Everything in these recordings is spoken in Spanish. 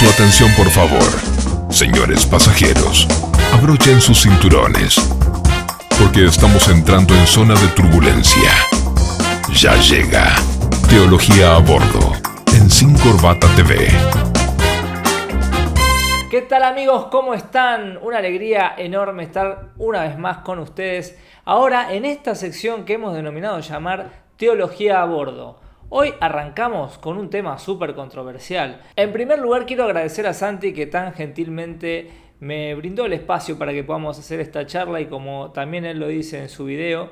Su atención, por favor. Señores pasajeros, abrochen sus cinturones, porque estamos entrando en zona de turbulencia. Ya llega Teología a Bordo en Sin Corbata TV. ¿Qué tal, amigos? ¿Cómo están? Una alegría enorme estar una vez más con ustedes. Ahora en esta sección que hemos denominado llamar Teología a Bordo. Hoy arrancamos con un tema súper controversial. En primer lugar, quiero agradecer a Santi que tan gentilmente me brindó el espacio para que podamos hacer esta charla y, como también él lo dice en su video,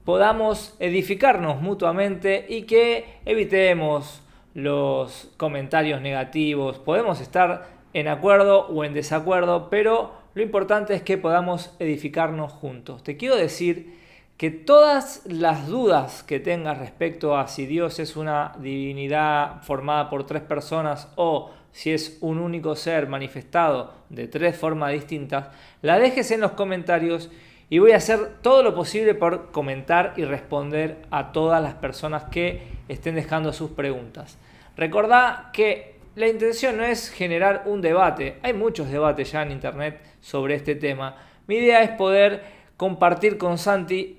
podamos edificarnos mutuamente y que evitemos los comentarios negativos. Podemos estar en acuerdo o en desacuerdo, pero lo importante es que podamos edificarnos juntos. Te quiero decir que todas las dudas que tengas respecto a si Dios es una divinidad formada por tres personas o si es un único ser manifestado de tres formas distintas, la dejes en los comentarios y voy a hacer todo lo posible por comentar y responder a todas las personas que estén dejando sus preguntas. Recordá que la intención no es generar un debate. Hay muchos debates ya en internet sobre este tema. Mi idea es poder compartir con Santi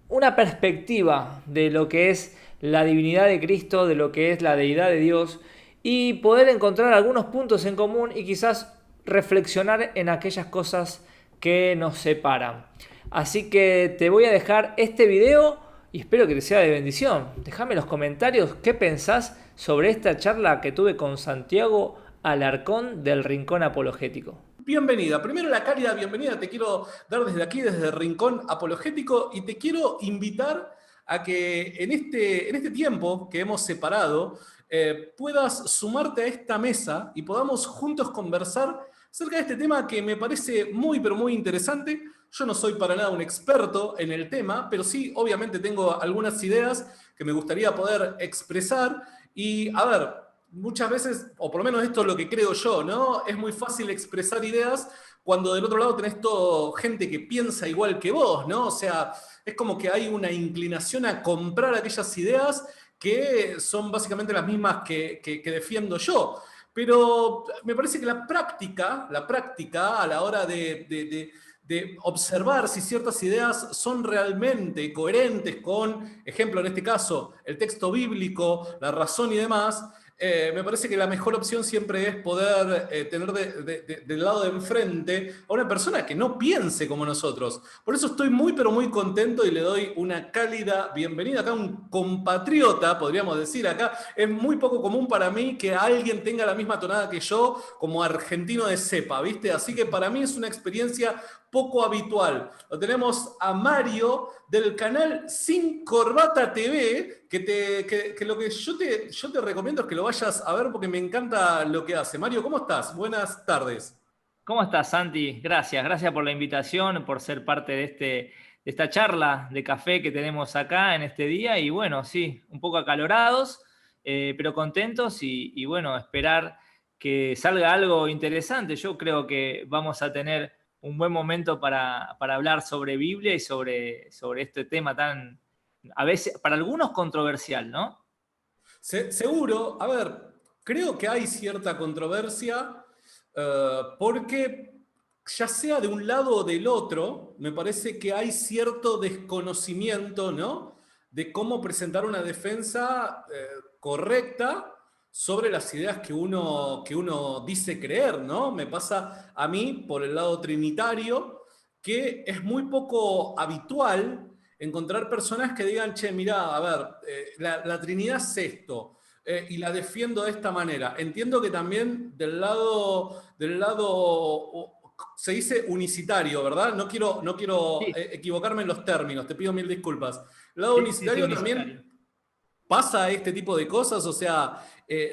una perspectiva de lo que es la divinidad de Cristo, de lo que es la deidad de Dios, y poder encontrar algunos puntos en común y quizás reflexionar en aquellas cosas que nos separan. Así que te voy a dejar este video y espero que te sea de bendición. Déjame en los comentarios qué pensás sobre esta charla que tuve con Santiago Alarcón del Rincón Apologético. Bienvenida. Primero, la cálida bienvenida te quiero dar desde aquí, desde el Rincón Apologético, y te quiero invitar a que en este tiempo que hemos separado puedas sumarte a esta mesa y podamos juntos conversar acerca de este tema que me parece muy, pero muy interesante. Yo no soy para nada un experto en el tema, pero sí, obviamente, tengo algunas ideas que me gustaría poder expresar. Y, a ver, muchas veces, o por lo menos esto es lo que creo yo, ¿no? Es muy fácil expresar ideas cuando del otro lado tenés gente que piensa igual que vos, ¿no? O sea, es como que hay una inclinación a comprar aquellas ideas que son básicamente las mismas que defiendo yo. Pero me parece que la práctica a la hora de observar si ciertas ideas son realmente coherentes con, ejemplo, en este caso, el texto bíblico, la razón y demás, me parece que la mejor opción siempre es poder tener del lado de enfrente a una persona que no piense como nosotros. Por eso estoy muy, pero muy contento y le doy una cálida bienvenida acá a un compatriota, podríamos decir. Acá es muy poco común para mí que alguien tenga la misma tonada que yo como argentino de cepa, ¿viste? Así que para mí es una experiencia poco habitual. Lo tenemos a Mario del canal Sin Corbata TV, que lo que yo te recomiendo es que lo vayas a ver porque me encanta lo que hace. Mario, ¿cómo estás? Buenas tardes. ¿Cómo estás, Santi? Gracias por la invitación, por ser parte de esta charla de café que tenemos acá en este día. Y bueno, sí, un poco acalorados, pero contentos y bueno, esperar que salga algo interesante. Yo creo que vamos a tener un buen momento para hablar sobre Biblia y sobre este tema tan, a veces, para algunos controversial, ¿no? Seguro, a ver, creo que hay cierta controversia porque ya sea de un lado o del otro, me parece que hay cierto desconocimiento, ¿no? De cómo presentar una defensa correcta sobre las ideas que uno dice creer, ¿no? Me pasa a mí, por el lado trinitario, que es muy poco habitual encontrar personas que digan, che, mirá, a ver, la Trinidad es esto, y la defiendo de esta manera. Entiendo que también del lado se dice unicitario, ¿verdad? No quiero Sí, equivocarme en los términos, te pido mil disculpas. El lado sí, unicitario unicitario. también pasa este tipo de cosas, o sea,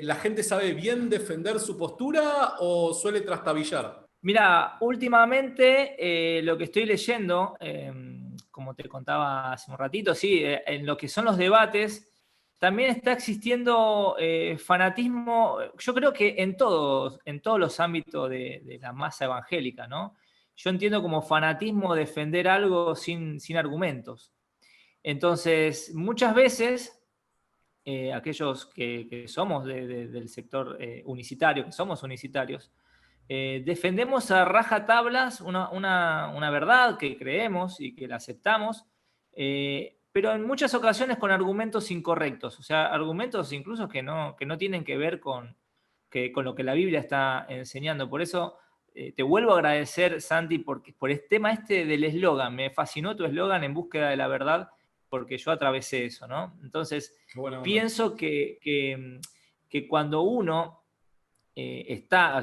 ¿la gente sabe bien defender su postura o suele trastabillar? Mira, últimamente lo que estoy leyendo, como te contaba hace un ratito, sí, en lo que son los debates, también está existiendo fanatismo, yo creo que en todos los ámbitos de la masa evangélica, ¿no? Yo entiendo como fanatismo defender algo sin argumentos. Entonces, muchas veces aquellos que somos del sector unicitario, que somos unicitarios, defendemos a rajatablas una verdad que creemos y que la aceptamos, pero en muchas ocasiones con argumentos incorrectos, o sea, argumentos incluso que no tienen que ver con lo que la Biblia está enseñando. Por eso te vuelvo a agradecer, Santi, por el tema del eslogan. Me fascinó tu eslogan en búsqueda de la verdad, porque yo atravesé eso, ¿no? Entonces, Qué buena onda. pienso que cuando uno está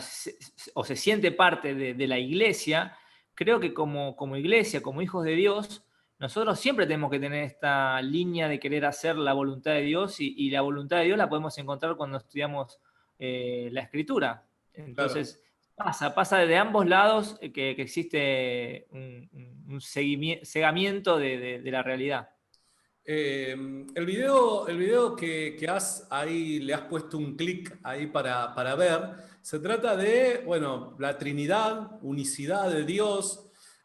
o se siente parte de la iglesia, creo que como iglesia, como hijos de Dios, nosotros siempre tenemos que tener esta línea de querer hacer la voluntad de Dios, y la voluntad de Dios la podemos encontrar cuando estudiamos la escritura. Claro. Entonces, pasa de ambos lados que existe un cegamiento de la realidad. El video que has ahí, le has puesto un clic ahí para ver, se trata de, bueno, la Trinidad, unicidad de Dios.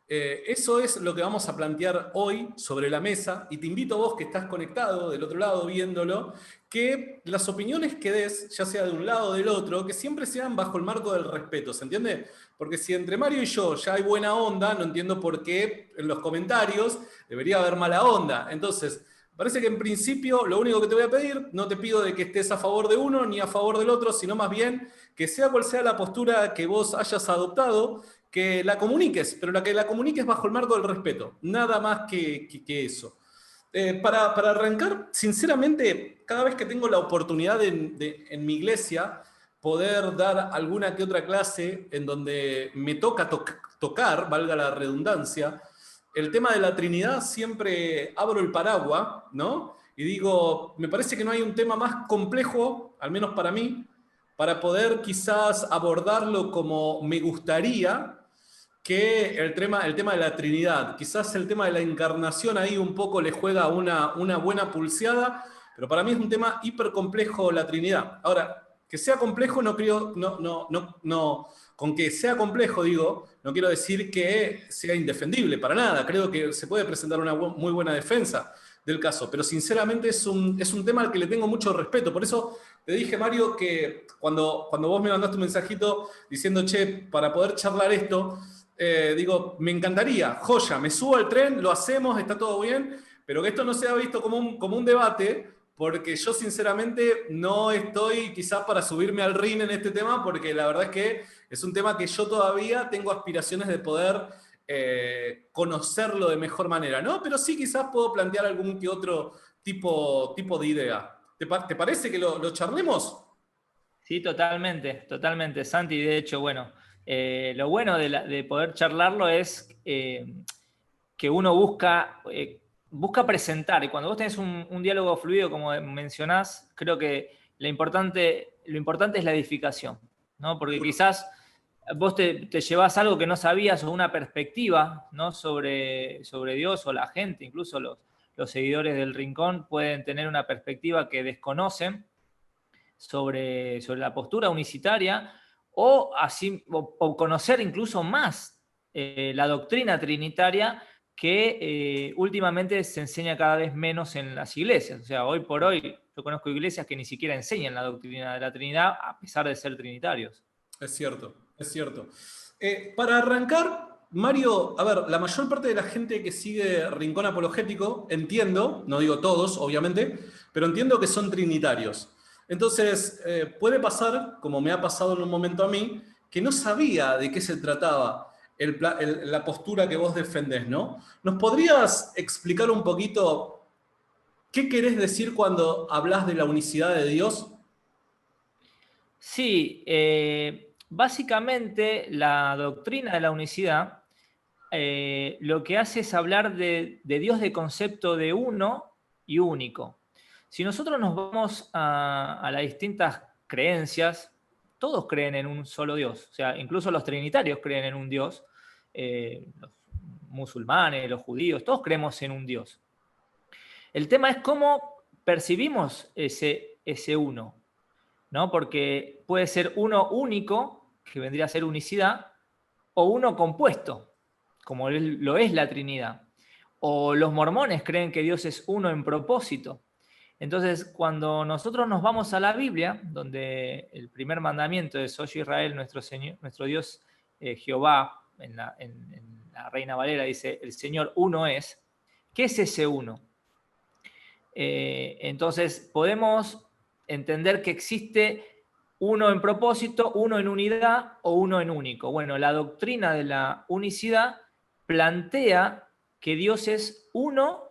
Eso es lo que vamos a plantear hoy sobre la mesa, y te invito a vos que estás conectado del otro lado viéndolo, que las opiniones que des, ya sea de un lado o del otro, que siempre sean bajo el marco del respeto, ¿se entiende? Porque si entre Mario y yo ya hay buena onda, no entiendo por qué en los comentarios debería haber mala onda. Entonces, parece que en principio lo único que te voy a pedir, no te pido de que estés a favor de uno ni a favor del otro, sino más bien que sea cual sea la postura que vos hayas adoptado, que la comuniques, pero que la comuniques bajo el marco del respeto, nada más que eso. Para arrancar, sinceramente, cada vez que tengo la oportunidad en mi iglesia poder dar alguna que otra clase en donde me toca tocar, valga la redundancia, el tema de la Trinidad, siempre abro el paraguas, ¿no? Y digo, me parece que no hay un tema más complejo, al menos para mí, para poder quizás abordarlo como me gustaría, que el tema de la Trinidad. Quizás el tema de la encarnación ahí un poco le juega una buena pulseada, pero para mí es un tema hiper complejo la Trinidad. Ahora, que sea complejo no creo, no, con que sea complejo, digo, no quiero decir que sea indefendible, para nada. Creo que se puede presentar una muy buena defensa del caso, pero sinceramente es un tema al que le tengo mucho respeto. Por eso te dije, Mario, que cuando vos me mandaste un mensajito diciendo, che, para poder charlar esto, digo, me encantaría, joya, me subo al tren, lo hacemos, está todo bien, pero que esto no sea visto como un debate, porque yo sinceramente no estoy quizás para subirme al ring en este tema, porque la verdad es que es un tema que yo todavía tengo aspiraciones de poder conocerlo de mejor manera, ¿no? Pero sí quizás puedo plantear algún que otro tipo de idea. ¿Te parece que lo charlemos? Sí, totalmente, Santi. De hecho, bueno, lo bueno de poder charlarlo es que uno busca presentar, y cuando vos tenés un diálogo fluido, como mencionás, creo que lo importante es la edificación, ¿no? Porque quizás vos te llevás algo que no sabías, o una perspectiva, ¿no? sobre Dios, o la gente, incluso los seguidores del Rincón pueden tener una perspectiva que desconocen sobre la postura unicitaria, o conocer incluso más la doctrina trinitaria, que últimamente se enseña cada vez menos en las iglesias. O sea, hoy por hoy yo conozco iglesias que ni siquiera enseñan la doctrina de la Trinidad, a pesar de ser trinitarios. Es cierto, es cierto. Para arrancar, Mario, a ver, la mayor parte de la gente que sigue Rincón Apologético, entiendo, no digo todos, obviamente, pero entiendo que son trinitarios. Entonces, puede pasar, como me ha pasado en un momento a mí, que no sabía de qué se trataba la postura que vos defendés, ¿no? ¿Nos podrías explicar un poquito qué querés decir cuando hablas de la unicidad de Dios? Sí, básicamente la doctrina de la unicidad lo que hace es hablar de Dios, de concepto de uno y único. Si nosotros nos vamos a las distintas creencias, todos creen en un solo Dios. O sea, incluso los trinitarios creen en un Dios, los musulmanes, los judíos, todos creemos en un Dios. El tema es cómo percibimos ese uno, ¿no? Porque puede ser uno único, que vendría a ser unicidad, o uno compuesto, como lo es la Trinidad. O los mormones creen que Dios es uno en propósito. Entonces, cuando nosotros nos vamos a la Biblia, donde el primer mandamiento es Oye Israel, nuestro Señor, nuestro Dios Jehová, en la Reina Valera dice, el Señor uno es. ¿Qué es ese uno? Entonces, podemos entender que existe uno en propósito, uno en unidad o uno en único. Bueno, la doctrina de la unicidad plantea que Dios es uno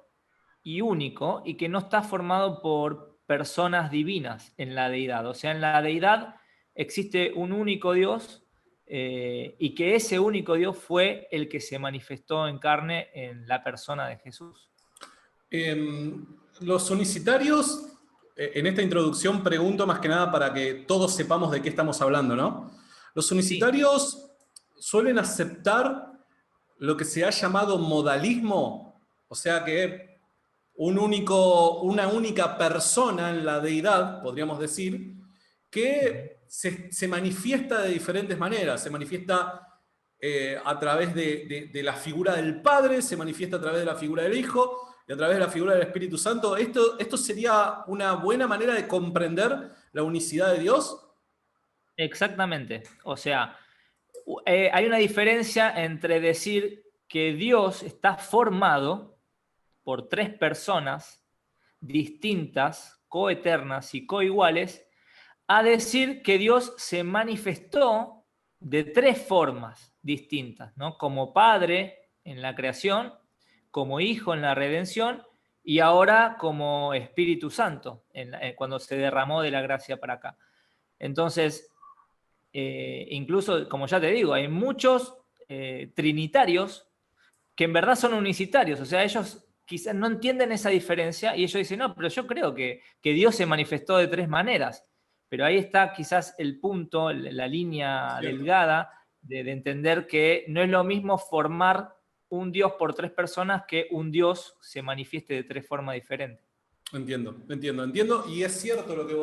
y único y que no está formado por personas divinas en la deidad. O sea, en la deidad existe un único Dios y que ese único Dios fue el que se manifestó en carne en la persona de Jesús. Los unicitarios, en esta introducción pregunto más que nada para que todos sepamos de qué estamos hablando, ¿no? Los unicitarios suelen aceptar lo que se ha llamado modalismo, o sea que una única persona en la deidad, podríamos decir, que se manifiesta de diferentes maneras. Se manifiesta a través de la figura del Padre, se manifiesta a través de la figura del Hijo y a través de la figura del Espíritu Santo. ¿Esto sería una buena manera de comprender la unicidad de Dios? Exactamente. O sea, hay una diferencia entre decir que Dios está formado por tres personas distintas, coeternas y coiguales, a decir que Dios se manifestó de tres formas distintas, ¿no? Como Padre en la creación, como Hijo en la redención y ahora como Espíritu Santo, cuando se derramó de la gracia para acá. Entonces, incluso, como ya te digo, hay muchos trinitarios que en verdad son unicitarios, o sea, ellos quizás no entienden esa diferencia y ellos dicen, no, pero yo creo que Dios se manifestó de tres maneras. Pero ahí está quizás el punto, la línea delgada de entender que no es lo mismo formar un Dios por tres personas que un Dios se manifieste de tres formas diferentes. Entiendo. Y es cierto lo que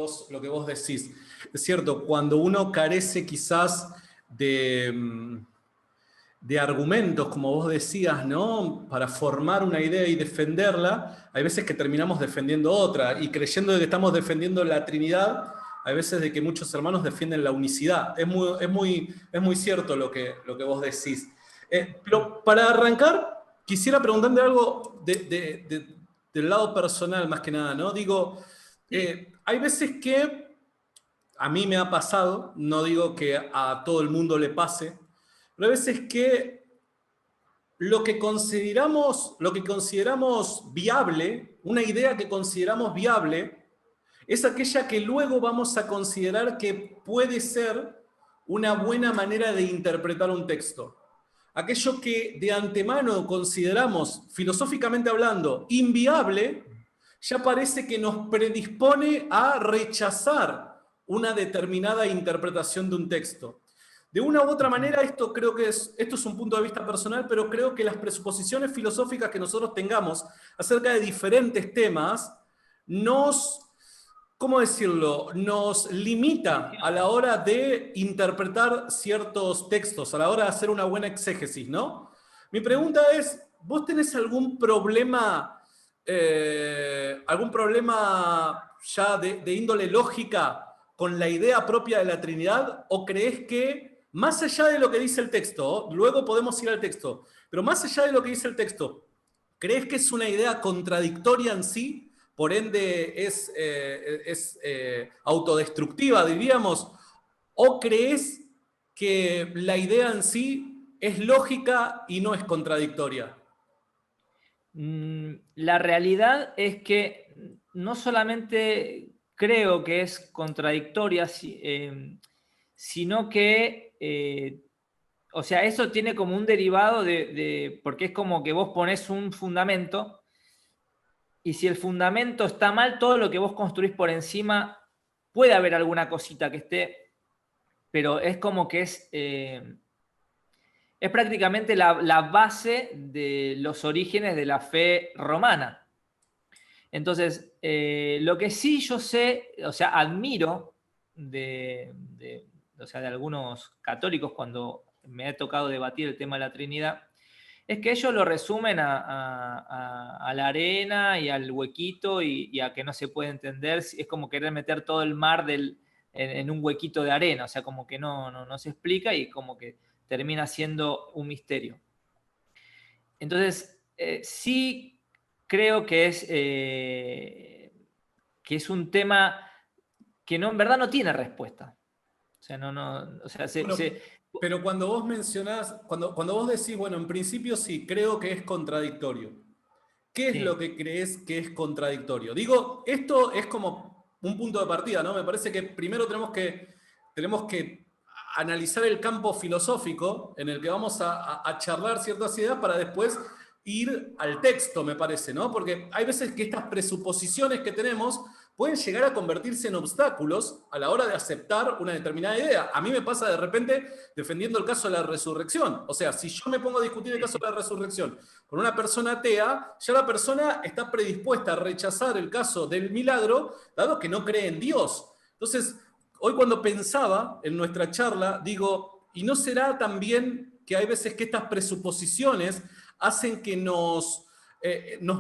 vos decís. Es cierto, cuando uno carece quizás de argumentos, como vos decías, ¿no? Para formar una idea y defenderla, hay veces que terminamos defendiendo otra y creyendo que estamos defendiendo la Trinidad, hay veces de que muchos hermanos defienden la unicidad. Es muy cierto lo que vos decís. Pero para arrancar, quisiera preguntarle algo del lado personal, más que nada, ¿no? Digo, hay veces que a mí me ha pasado, no digo que a todo el mundo le pase, pero hay veces que lo que consideramos viable, una idea que consideramos viable, es aquella que luego vamos a considerar que puede ser una buena manera de interpretar un texto. Aquello que de antemano consideramos, filosóficamente hablando, inviable, ya parece que nos predispone a rechazar una determinada interpretación de un texto. De una u otra manera, esto es un punto de vista personal, pero creo que las presuposiciones filosóficas que nosotros tengamos acerca de diferentes temas ¿cómo decirlo? Nos limita a la hora de interpretar ciertos textos, a la hora de hacer una buena exégesis, ¿no? Mi pregunta es, ¿vos tenés algún problema ya de índole lógica con la idea propia de la Trinidad? ¿O creés que, más allá de lo que dice el texto, luego podemos ir al texto, pero más allá de lo que dice el texto, ¿creés que es una idea contradictoria en sí? Por ende es autodestructiva, diríamos, ¿o crees que la idea en sí es lógica y no es contradictoria? La realidad es que no solamente creo que es contradictoria, sino que, o sea, eso tiene como un derivado porque es como que vos ponés un fundamento y si el fundamento está mal, todo lo que vos construís por encima, puede haber alguna cosita que esté, pero es como que es prácticamente la base de los orígenes de la fe romana. Entonces, lo que sí yo sé, o sea, admiro de algunos católicos cuando me ha tocado debatir el tema de la Trinidad, Es que ellos lo resumen a la arena y al huequito y a que no se puede entender. Es como querer meter todo el mar en un huequito de arena, o sea, como que no se explica y como que termina siendo un misterio. Entonces, sí creo que es un tema que en verdad no tiene respuesta. O sea, o sea, Bueno, pero cuando vos mencionás, cuando vos decís, bueno, en principio sí, creo que es contradictorio. ¿Qué es lo sí. que crees que es contradictorio? Digo, esto es como un punto de partida, ¿no? Me parece que primero tenemos que analizar el campo filosófico en el que vamos a charlar ciertas ideas para después ir al texto, me parece, ¿no? Porque hay veces que estas presuposiciones que tenemos pueden llegar a convertirse en obstáculos a la hora de aceptar una determinada idea. A mí me pasa de repente defendiendo el caso de la resurrección. O sea, si yo me pongo a discutir el caso de la resurrección con una persona atea, ya la persona está predispuesta a rechazar el caso del milagro, dado que no cree en Dios. Entonces, hoy cuando pensaba en nuestra charla, digo, ¿y no será también que hay veces que estas presuposiciones hacen que nos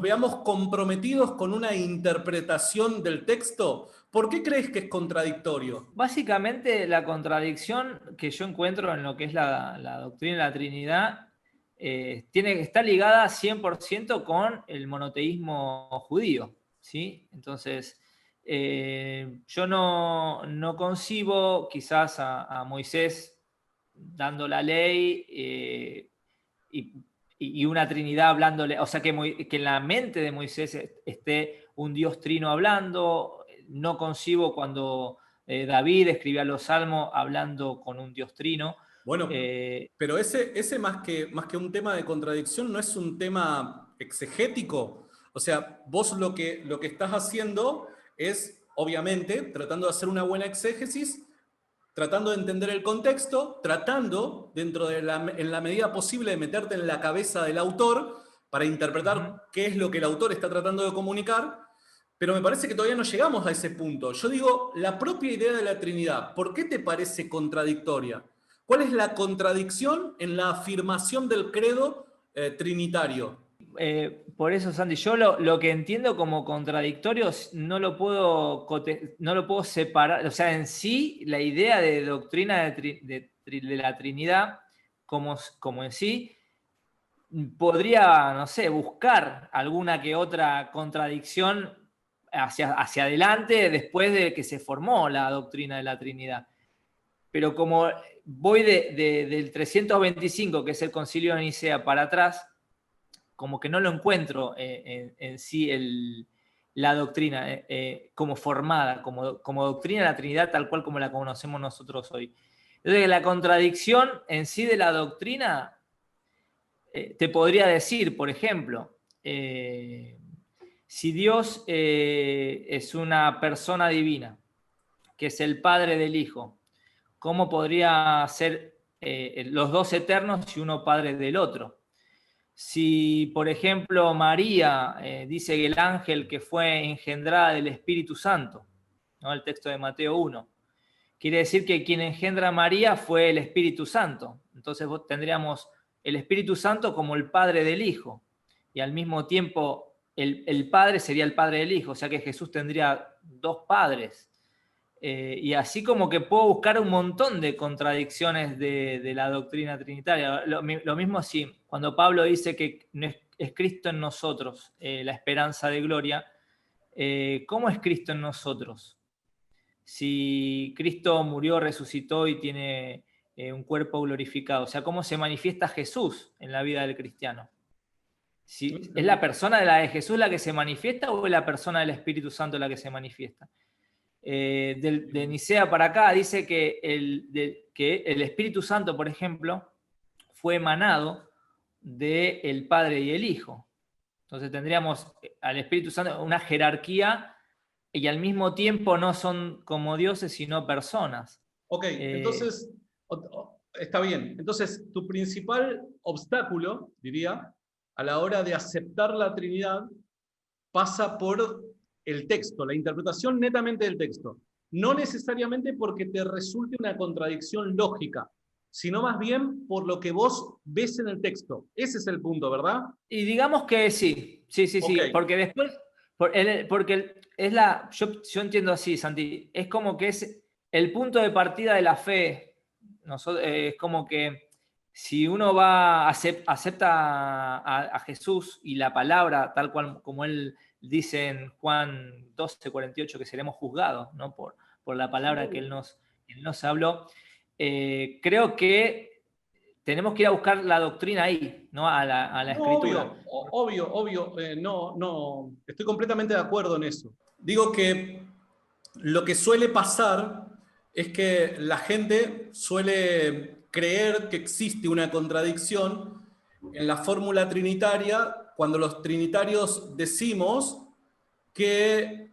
veamos comprometidos con una interpretación del texto? ¿Por qué crees que es contradictorio? Básicamente la contradicción que yo encuentro en lo que es la doctrina de la Trinidad está ligada 100% con el monoteísmo judío, ¿sí? Entonces, yo no concibo quizás a Moisés dando la ley y una Trinidad hablándole, o sea, que en la mente de Moisés esté un Dios trino hablando. No concibo cuando David escribía los salmos hablando con un Dios trino. Bueno, pero ese más que un tema de contradicción no es un tema exegético. O sea, vos lo que estás haciendo es, obviamente, tratando de hacer una buena exégesis, tratando de entender el contexto, tratando, en la medida posible, de meterte en la cabeza del autor para interpretar qué es lo que el autor está tratando de comunicar, pero me parece que todavía no llegamos a ese punto. Yo digo, la propia idea de la Trinidad, ¿por qué te parece contradictoria? ¿Cuál es la contradicción en la afirmación del credo trinitario? Por eso, Sandy, yo lo que entiendo como contradictorio no lo puedo separar. O sea, en sí, la idea de doctrina de la Trinidad, como en sí, podría, no sé, buscar alguna que otra contradicción hacia adelante después de que se formó la doctrina de la Trinidad. Pero como voy del 325, que es el Concilio de Nicea, para atrás, como que no lo encuentro en sí la doctrina como formada, como doctrina de la Trinidad tal cual como la conocemos nosotros hoy. Entonces, la contradicción en sí de la doctrina, te podría decir, por ejemplo, si Dios es una persona divina, que es el Padre del Hijo, ¿cómo podría ser los dos eternos y uno Padre del otro? Si, por ejemplo, María dice que el ángel que fue engendrada del Espíritu Santo, ¿no? El texto de Mateo 1, quiere decir que quien engendra a María fue el Espíritu Santo. Entonces tendríamos el Espíritu Santo como el Padre del Hijo, y al mismo tiempo el Padre sería el Padre del Hijo, o sea que Jesús tendría dos padres. Y así como que puedo buscar un montón de contradicciones de la doctrina trinitaria. Lo mismo si cuando Pablo dice que es Cristo en nosotros, la esperanza de gloria, ¿cómo es Cristo en nosotros? Si Cristo murió, resucitó y tiene un cuerpo glorificado, o sea, ¿cómo se manifiesta Jesús en la vida del cristiano? Si ¿es la persona de la de Jesús la que se manifiesta o es la persona del Espíritu Santo la que se manifiesta? De Nicea para acá dice que el Espíritu Santo, por ejemplo, fue emanado del Padre y el Hijo. Entonces tendríamos al Espíritu Santo una jerarquía y al mismo tiempo no son como dioses, sino personas. Ok, entonces, está bien. Entonces, tu principal obstáculo, diría, a la hora de aceptar la Trinidad, pasa por el texto, la interpretación netamente del texto. No necesariamente porque te resulte una contradicción lógica, sino más bien por lo que vos ves en el texto. Ese es el punto, ¿verdad? Y digamos que sí, sí, Ok. porque después, yo entiendo así, Santi, es como que es el punto de partida de la fe. Es como que si uno acepta a Jesús y la palabra, tal cual como él dice en Juan 12:48, que seremos juzgados, ¿no? por la palabra que él nos habló, creo que tenemos que ir a buscar la doctrina ahí, ¿no? A la No, escritura. obvio, no, estoy completamente de acuerdo en eso. Digo que lo que suele pasar es que la gente suele creer que existe una contradicción en la fórmula trinitaria cuando los trinitarios decimos que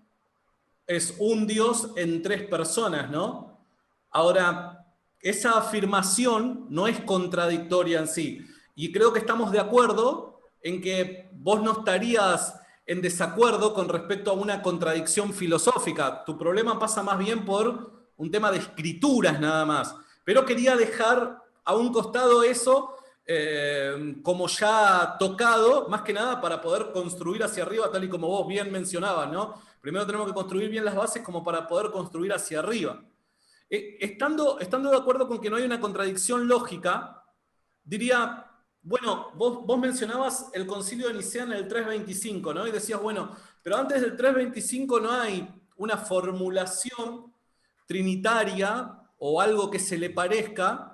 es un Dios en tres personas, ¿no? Ahora, esa afirmación no es contradictoria en sí. Y creo que estamos de acuerdo en que vos no estarías en desacuerdo con respecto a una contradicción filosófica. Tu problema pasa más bien por un tema de escrituras nada más. Pero quería dejar a un costado eso como ya tocado, más que nada para poder construir hacia arriba, tal y como vos bien mencionabas, ¿no? Primero tenemos que construir bien las bases como para poder construir hacia arriba. Estando de acuerdo con que no hay una contradicción lógica, diría, bueno, vos mencionabas el concilio de Nicea en el 325, ¿no? Y decías, bueno, pero antes del 325 no hay una formulación trinitaria o algo que se le parezca,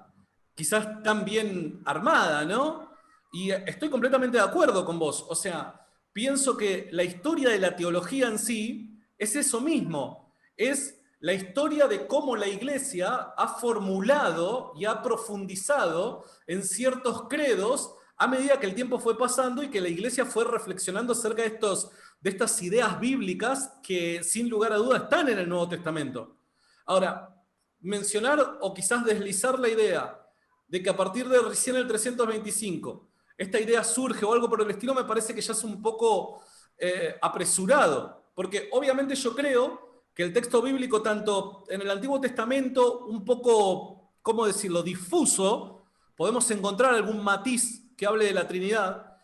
quizás tan bien armada, ¿no? Y estoy completamente de acuerdo con vos. O sea, pienso que la historia de la teología en sí es eso mismo. Es la historia de cómo la Iglesia ha formulado y ha profundizado en ciertos credos a medida que el tiempo fue pasando y que la Iglesia fue reflexionando acerca de estas ideas bíblicas que sin lugar a dudas están en el Nuevo Testamento. Ahora, mencionar o quizás deslizar la idea de que a partir de recién el 325 esta idea surge o algo por el estilo, me parece que ya es un poco apresurado, porque obviamente yo creo que el texto bíblico, tanto en el Antiguo Testamento, un poco, ¿cómo decirlo?, difuso, podemos encontrar algún matiz que hable de la Trinidad,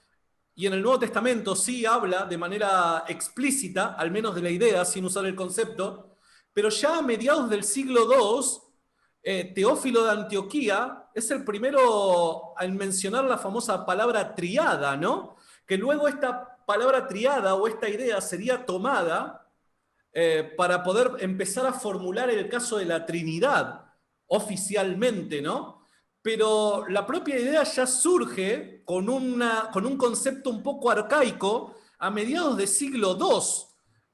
y en el Nuevo Testamento sí habla de manera explícita, al menos de la idea, sin usar el concepto, pero ya a mediados del siglo II, Teófilo de Antioquía es el primero en mencionar la famosa palabra triada, ¿no? Que luego esta palabra triada o esta idea sería tomada para poder empezar a formular el caso de la Trinidad oficialmente, ¿no? Pero la propia idea ya surge con un concepto un poco arcaico a mediados del siglo II.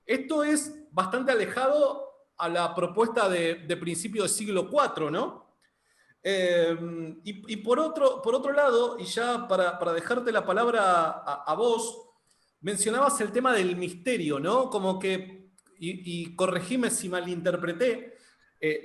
Esto es bastante alejado a la propuesta de principio del siglo IV, ¿no? Y por otro lado, y ya para dejarte la palabra a vos, mencionabas el tema del misterio, ¿no? Como que, y corregime si malinterpreté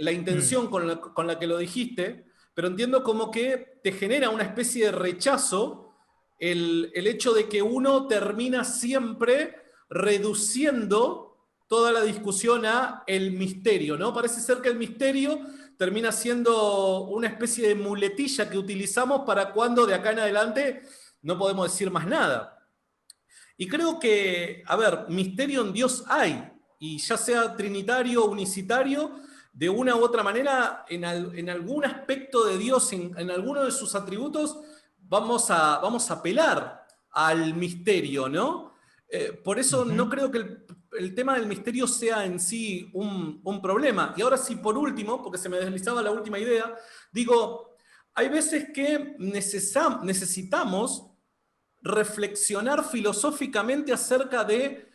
la intención con la que lo dijiste, pero entiendo como que te genera una especie de rechazo el hecho de que uno termina siempre reduciendo toda la discusión a el misterio, ¿no? Parece ser que el misterio termina siendo una especie de muletilla que utilizamos para cuando de acá en adelante no podemos decir más nada. Y creo que, a ver, misterio en Dios hay, y ya sea trinitario o unicitario, de una u otra manera, en algún aspecto de Dios, en alguno de sus atributos, vamos a apelar al misterio, ¿no? Por eso no creo que el tema del misterio sea en sí un problema. Y ahora sí, por último, porque se me deslizaba la última idea, digo, hay veces que necesitamos reflexionar filosóficamente acerca de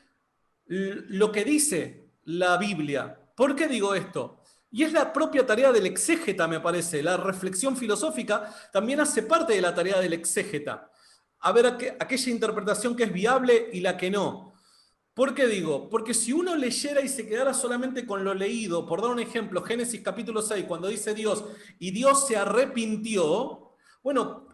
lo que dice la Biblia. ¿Por qué digo esto? Y es la propia tarea del exégeta, me parece. La reflexión filosófica también hace parte de la tarea del exégeta. A ver aquella interpretación que es viable y la que no. ¿Por qué digo? Porque si uno leyera y se quedara solamente con lo leído, por dar un ejemplo, Génesis capítulo 6, cuando dice Dios, y Dios se arrepintió, bueno,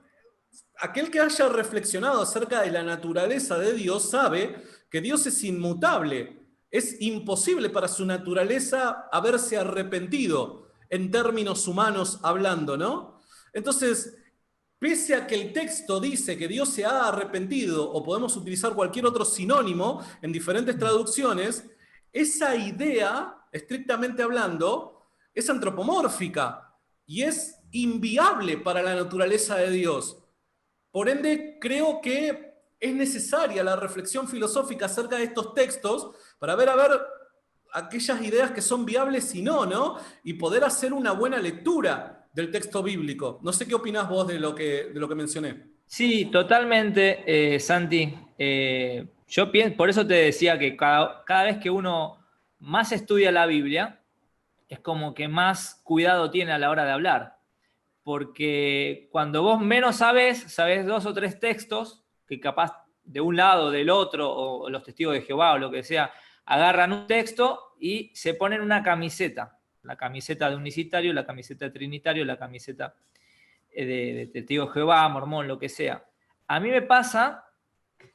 aquel que haya reflexionado acerca de la naturaleza de Dios sabe que Dios es inmutable. Es imposible para su naturaleza haberse arrepentido, en términos humanos hablando, ¿no? Entonces, pese a que el texto dice que Dios se ha arrepentido, o podemos utilizar cualquier otro sinónimo en diferentes traducciones, esa idea, estrictamente hablando, es antropomórfica y es inviable para la naturaleza de Dios. Por ende, creo que es necesaria la reflexión filosófica acerca de estos textos para ver, a ver, aquellas ideas que son viables y no, ¿no? Y poder hacer una buena lectura del texto bíblico. No sé qué opinás vos de lo que mencioné. Sí, totalmente, Santi. Yo pienso, por eso te decía que cada vez que uno más estudia la Biblia, es como que más cuidado tiene a la hora de hablar. Porque cuando vos menos sabés dos o tres textos, que capaz de un lado, del otro, o los testigos de Jehová o lo que sea, agarran un texto y se ponen una camiseta. La camiseta de unicitario, la camiseta de trinitario, la camiseta de testigo de Jehová, mormón, lo que sea. A mí me pasa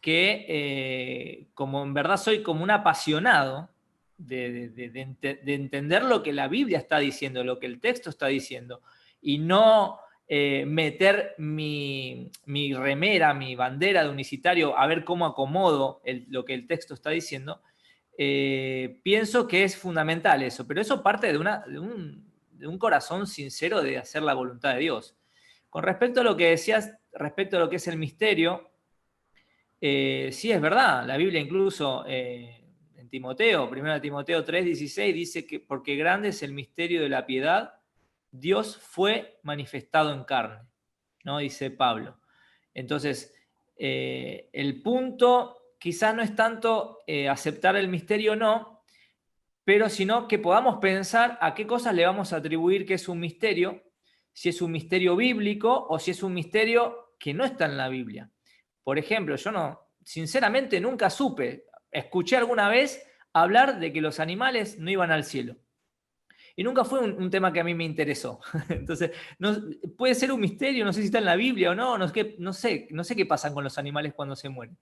que como en verdad soy como un apasionado de entender lo que la Biblia está diciendo, lo que el texto está diciendo, y no meter mi remera, mi bandera de unicitario a ver cómo acomodo lo que el texto está diciendo, pienso que es fundamental eso, pero eso parte de un corazón sincero de hacer la voluntad de Dios. Con respecto a lo que decías, respecto a lo que es el misterio, sí es verdad, la Biblia incluso en Timoteo, 1 Timoteo 3:16 dice que porque grande es el misterio de la piedad, Dios fue manifestado en carne, ¿no? Dice Pablo. Entonces, el punto quizás no es tanto aceptar el misterio o no, pero sino que podamos pensar a qué cosas le vamos a atribuir que es un misterio, si es un misterio bíblico o si es un misterio que no está en la Biblia. Por ejemplo, yo sinceramente nunca supe, escuché alguna vez hablar de que los animales no iban al cielo. Y nunca fue un tema que a mí me interesó. Entonces, puede ser un misterio, no sé si está en la Biblia o no, no sé qué pasa con los animales cuando se mueren.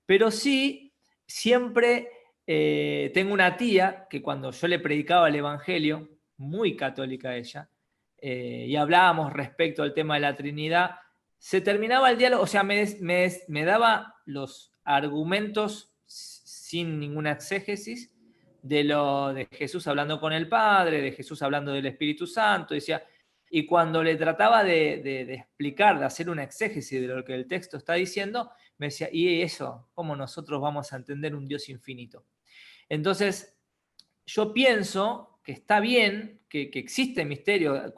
Pero sí, siempre tengo una tía que cuando yo le predicaba el Evangelio, muy católica ella, y hablábamos respecto al tema de la Trinidad, se terminaba el diálogo, o sea, me daba los argumentos sin ninguna exégesis de Jesús hablando con el Padre, de Jesús hablando del Espíritu Santo, decía, y cuando le trataba de explicar, de hacer una exégesis de lo que el texto está diciendo, me decía, ¿y eso? ¿Cómo nosotros vamos a entender un Dios infinito? Entonces, yo pienso que está bien, que existe misterio.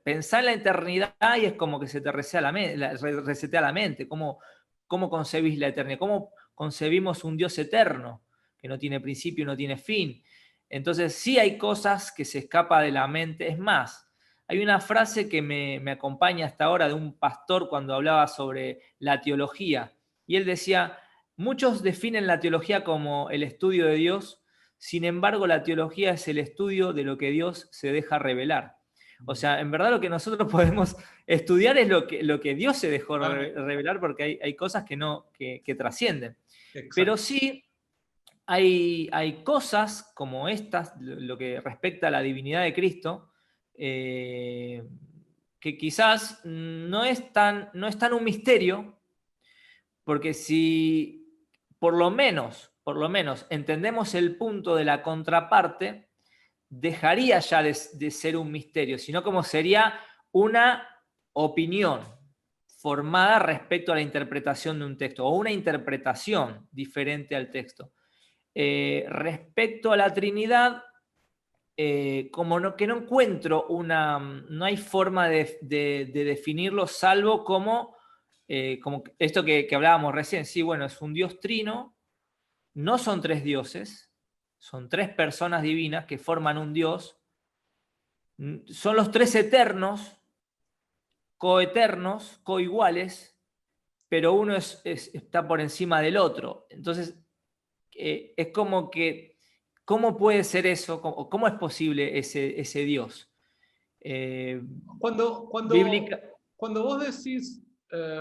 Pensar en la eternidad y es como que se te resetea la mente. ¿Cómo concebís la eternidad? ¿Cómo concebimos un Dios eterno que no tiene principio y no tiene fin? Entonces, sí hay cosas que se escapan de la mente. Es más, hay una frase que me acompaña hasta ahora de un pastor cuando hablaba sobre la teología. Y él decía, muchos definen la teología como el estudio de Dios. Sin embargo, la teología es el estudio de lo que Dios se deja revelar. O sea, en verdad lo que nosotros podemos estudiar es lo que Dios se dejó revelar, porque hay cosas que trascienden. Exacto. Pero sí hay cosas como estas, lo que respecta a la divinidad de Cristo, que quizás no es tan un misterio, porque si por lo menos entendemos el punto de la contraparte, dejaría ya de ser un misterio, sino como sería una opinión formada respecto a la interpretación de un texto, o una interpretación diferente al texto. Respecto a la Trinidad, como que no encuentro no hay forma de definirlo, salvo como esto que hablábamos recién. Sí, bueno, es un Dios trino. No son tres dioses, son tres personas divinas que forman un Dios. Son los tres eternos, coeternos, coiguales, pero uno está por encima del otro. Entonces, es como que, ¿cómo puede ser eso? ¿Cómo es posible ese Dios? Cuando vos decís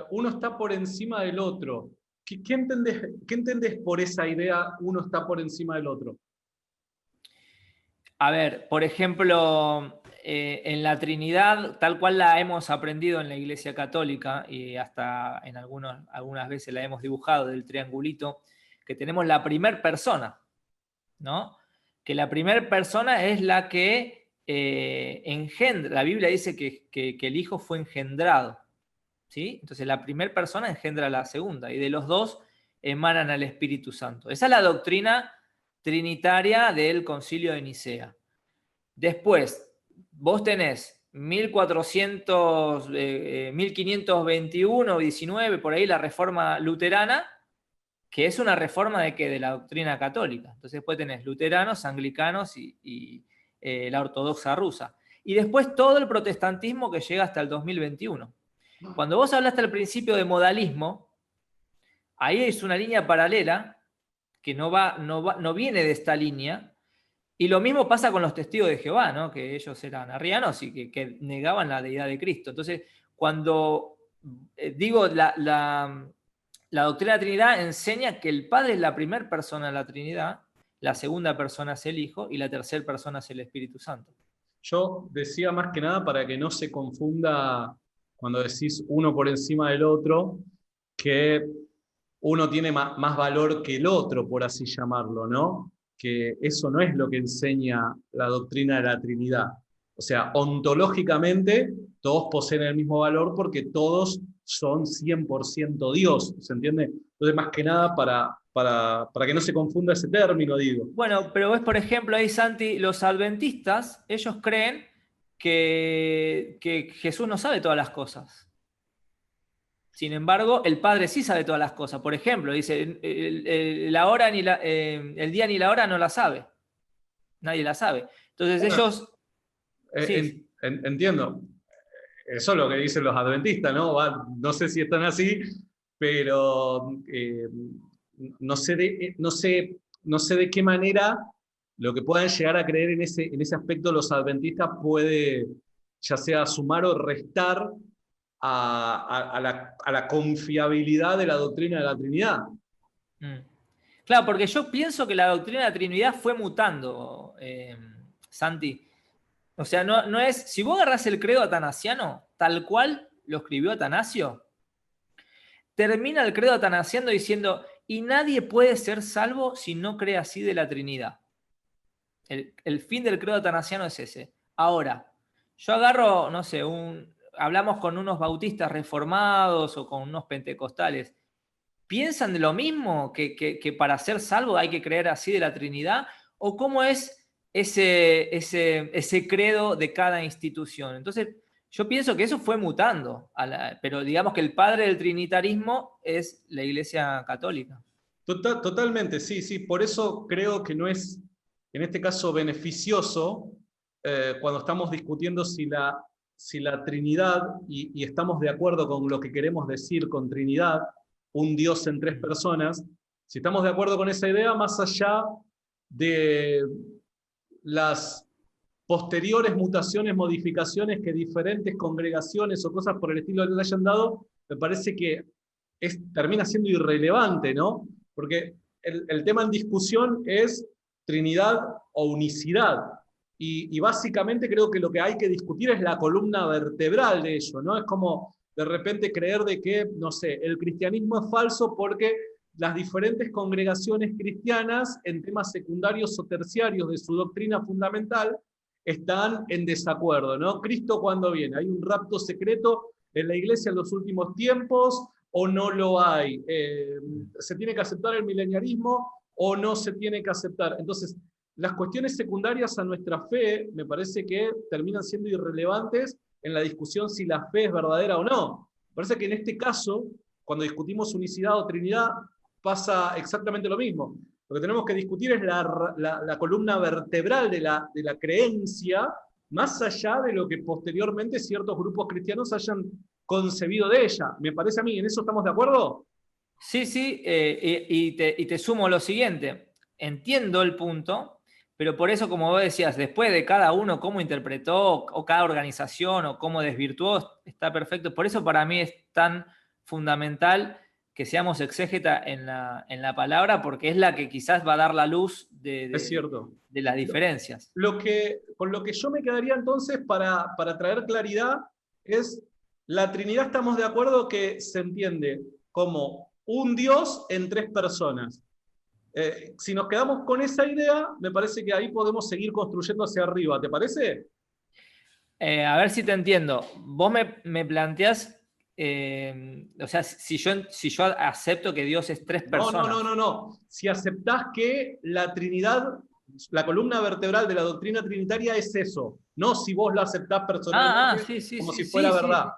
uno está por encima del otro, ¿qué entendés por esa idea uno está por encima del otro? A ver, por ejemplo, en la Trinidad, tal cual la hemos aprendido en la Iglesia Católica, y hasta en algunas veces la hemos dibujado del triangulito, que tenemos la primer persona, ¿no? Que la primer persona es la que engendra. La Biblia dice que el Hijo fue engendrado, ¿sí? Entonces la primera persona engendra a la segunda, y de los dos emanan al Espíritu Santo. Esa es la doctrina trinitaria del Concilio de Nicea. Después, vos tenés 1400, 1521, 19, por ahí la Reforma Luterana, que es una reforma de ¿qué? De la doctrina católica. Entonces después tenés luteranos, anglicanos y la ortodoxa rusa. Y después todo el protestantismo que llega hasta el 2021. Cuando vos hablaste al principio de modalismo, ahí es una línea paralela que no viene de esta línea. Y lo mismo pasa con los testigos de Jehová, ¿no? Que ellos eran arrianos y que negaban la deidad de Cristo. Entonces, cuando digo la doctrina de la Trinidad enseña que el Padre es la primera persona de la Trinidad, la segunda persona es el Hijo y la tercera persona es el Espíritu Santo. Yo decía más que nada para que no se confunda cuando decís uno por encima del otro, que uno tiene más valor que el otro, por así llamarlo, ¿no? Que eso no es lo que enseña la doctrina de la Trinidad. O sea, ontológicamente todos poseen el mismo valor porque todos son 100% Dios, ¿se entiende? Entonces, más que nada, para que no se confunda ese término, digo. Bueno, pero ves, por ejemplo, ahí, Santi, los adventistas, ellos creen que Jesús no sabe todas las cosas. Sin embargo, el Padre sí sabe todas las cosas. Por ejemplo, dice, la hora el día ni la hora no la sabe. Nadie la sabe. Entonces Bueno, ellos... Sí. Entiendo. Eso es lo que dicen los adventistas, ¿no? No sé si están así, pero no sé de qué manera lo que puedan llegar a creer en ese aspecto los adventistas puede ya sea sumar o restar a la confiabilidad de la doctrina de la Trinidad. Claro, porque yo pienso que la doctrina de la Trinidad fue mutando, Santi. O sea, no es. Si vos agarrás el credo atanasiano, tal cual lo escribió Atanasio, termina el credo atanasiano diciendo: y nadie puede ser salvo si no cree así de la Trinidad. El fin del credo atanasiano es ese. Ahora, yo agarro, no sé, hablamos con unos bautistas reformados o con unos pentecostales. ¿Piensan de lo mismo? ¿Que para ser salvo hay que creer así de la Trinidad? ¿O cómo es ese credo de cada institución? Entonces, yo pienso que eso fue mutando, pero digamos que el padre del trinitarismo es la Iglesia Católica. Totalmente, sí. Por eso creo que no es, en este caso, beneficioso cuando estamos discutiendo si la Trinidad, y estamos de acuerdo con lo que queremos decir con Trinidad, un Dios en tres personas, si estamos de acuerdo con esa idea, más allá de las posteriores mutaciones, modificaciones que diferentes congregaciones o cosas por el estilo le hayan dado, me parece que termina siendo irrelevante, ¿no? Porque el tema en discusión es Trinidad o unicidad. Y básicamente creo que lo que hay que discutir es la columna vertebral de ello, ¿no? Es como de repente creer de que, no sé, el cristianismo es falso porque las diferentes congregaciones cristianas en temas secundarios o terciarios de su doctrina fundamental están en desacuerdo, ¿no? Cristo, ¿cuándo viene? ¿Hay un rapto secreto en la iglesia en los últimos tiempos o no lo hay? ¿Se tiene que aceptar el mileniarismo o no se tiene que aceptar? Entonces, las cuestiones secundarias a nuestra fe me parece que terminan siendo irrelevantes en la discusión si la fe es verdadera o no. Me parece que en este caso, cuando discutimos unicidad o Trinidad, pasa exactamente lo mismo. Lo que tenemos que discutir es la columna vertebral de la creencia, más allá de lo que posteriormente ciertos grupos cristianos hayan concebido de ella. Me parece a mí, ¿en eso estamos de acuerdo? Sí, y te sumo lo siguiente. Entiendo el punto, pero por eso, como vos decías, después de cada uno cómo interpretó, o cada organización, o cómo desvirtuó, está perfecto. Por eso para mí es tan fundamental que seamos exégeta en la palabra, porque es la que quizás va a dar la luz Es cierto. de las diferencias. Con lo que yo me quedaría entonces para traer claridad es, la Trinidad estamos de acuerdo que se entiende como un Dios en tres personas. Si nos quedamos con esa idea, me parece que ahí podemos seguir construyendo hacia arriba. ¿Te parece? A ver si te entiendo. Vos me planteás, o sea, si yo acepto que Dios es tres personas. No. Si aceptás que la Trinidad, la columna vertebral de la doctrina trinitaria es eso, no si vos lo aceptás personalmente Sí, como sí, si fuera verdad.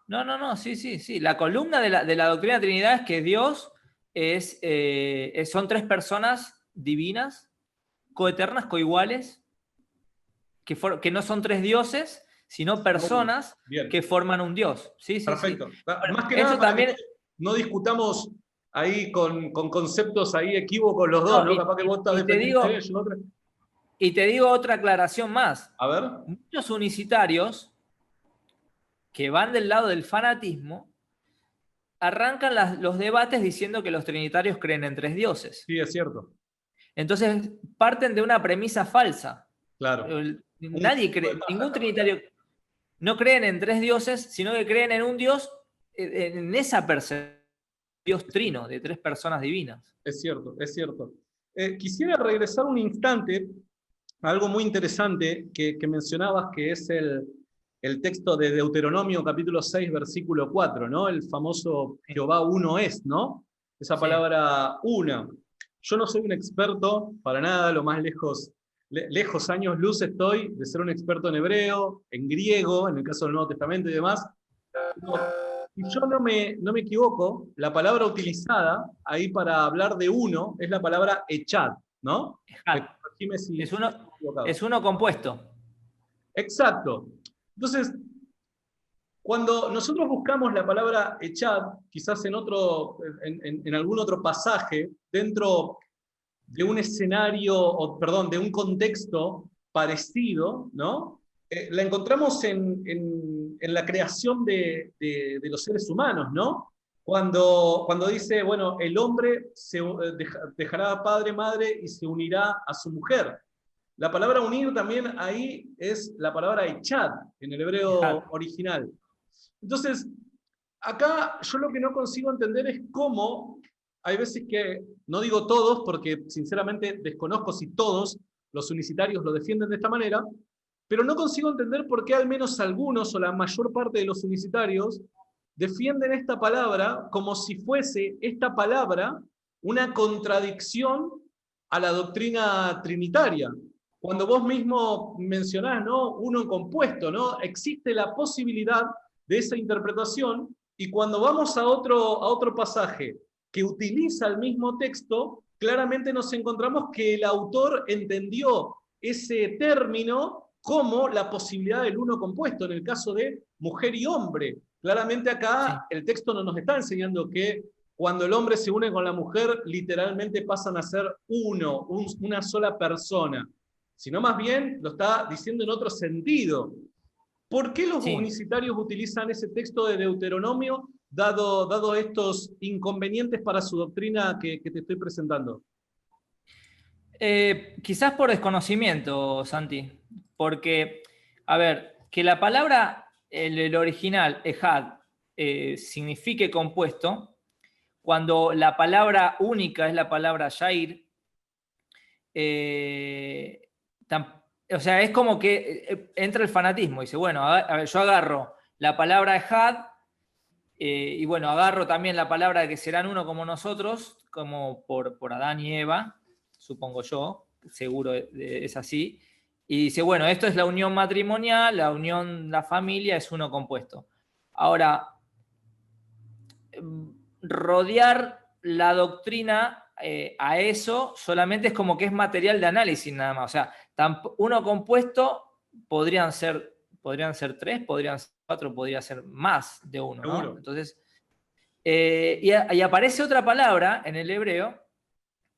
No, sí. La columna de la doctrina de Trinidad es que Dios son tres personas divinas, coeternas, coiguales, que no son tres dioses, sino personas Bien. que forman un Dios. Sí. Perfecto. Bueno, Más que eso nada para también, que no discutamos ahí con conceptos ahí equívocos los dos, ¿no? Capaz que vos estás defendiendo de ellos. Y te digo otra aclaración más. A ver. Muchos unicitarios que van del lado del fanatismo arrancan los debates diciendo que los trinitarios creen en tres dioses. Sí, es cierto. Entonces parten de una premisa falsa. Claro. Nadie cree, ningún trinitario no creen en tres dioses, sino que creen en un Dios, en esa percepción, Dios trino, de tres personas divinas. Es cierto, es cierto. Quisiera regresar un instante a algo muy interesante que mencionabas, que es el texto de Deuteronomio capítulo 6, versículo 4, ¿no? El famoso Jehová uno es, ¿no? Esa palabra una. Yo no soy un experto para nada, lo más lejos años luz estoy de ser un experto en hebreo, en griego, en el caso del Nuevo Testamento y demás. Si yo no me equivoco, la palabra utilizada ahí para hablar de uno es la palabra echad, ¿no? Si es uno compuesto. Exacto. Entonces, cuando nosotros buscamos la palabra echad, quizás en algún otro pasaje, dentro de un escenario, de un contexto parecido, ¿no? La encontramos en la creación de los seres humanos, ¿no? Cuando dice, bueno, el hombre dejará a padre, madre y se unirá a su mujer. La palabra unir también ahí es la palabra echad, en el hebreo original. Entonces, acá yo lo que no consigo entender es cómo hay veces que, no digo todos, porque sinceramente desconozco si todos los unicitarios lo defienden de esta manera, pero no consigo entender por qué al menos algunos o la mayor parte de los unicitarios defienden esta palabra como si fuese esta palabra una contradicción a la doctrina trinitaria. Cuando vos mismo mencionás, ¿no? Uno compuesto, ¿no? Existe la posibilidad de esa interpretación, y cuando vamos a otro pasaje que utiliza el mismo texto, claramente nos encontramos que el autor entendió ese término como la posibilidad del uno compuesto, en el caso de mujer y hombre. Claramente acá el texto no nos está enseñando que cuando el hombre se une con la mujer, literalmente pasan a ser uno, una sola persona, sino más bien lo está diciendo en otro sentido. ¿Por qué los unicitarios utilizan ese texto de Deuteronomio, dado estos inconvenientes para su doctrina que te estoy presentando? Quizás por desconocimiento, Santi. Porque, a ver, que la palabra, el original, ejad, signifique compuesto, cuando la palabra única es la palabra yair, o sea, es como que entra el fanatismo. Dice, bueno, a ver, yo agarro la palabra ejad, y bueno, agarro también la palabra de que serán uno como nosotros, como por Adán y Eva, supongo yo, seguro es así. Y dice, bueno, esto es la unión matrimonial, la familia es uno compuesto. Ahora, rodear la doctrina a eso solamente es como que es material de análisis nada más. O sea, uno compuesto podrían ser tres, podrían ser cuatro, podría ser más de uno, ¿no? Entonces, y aparece otra palabra en el hebreo,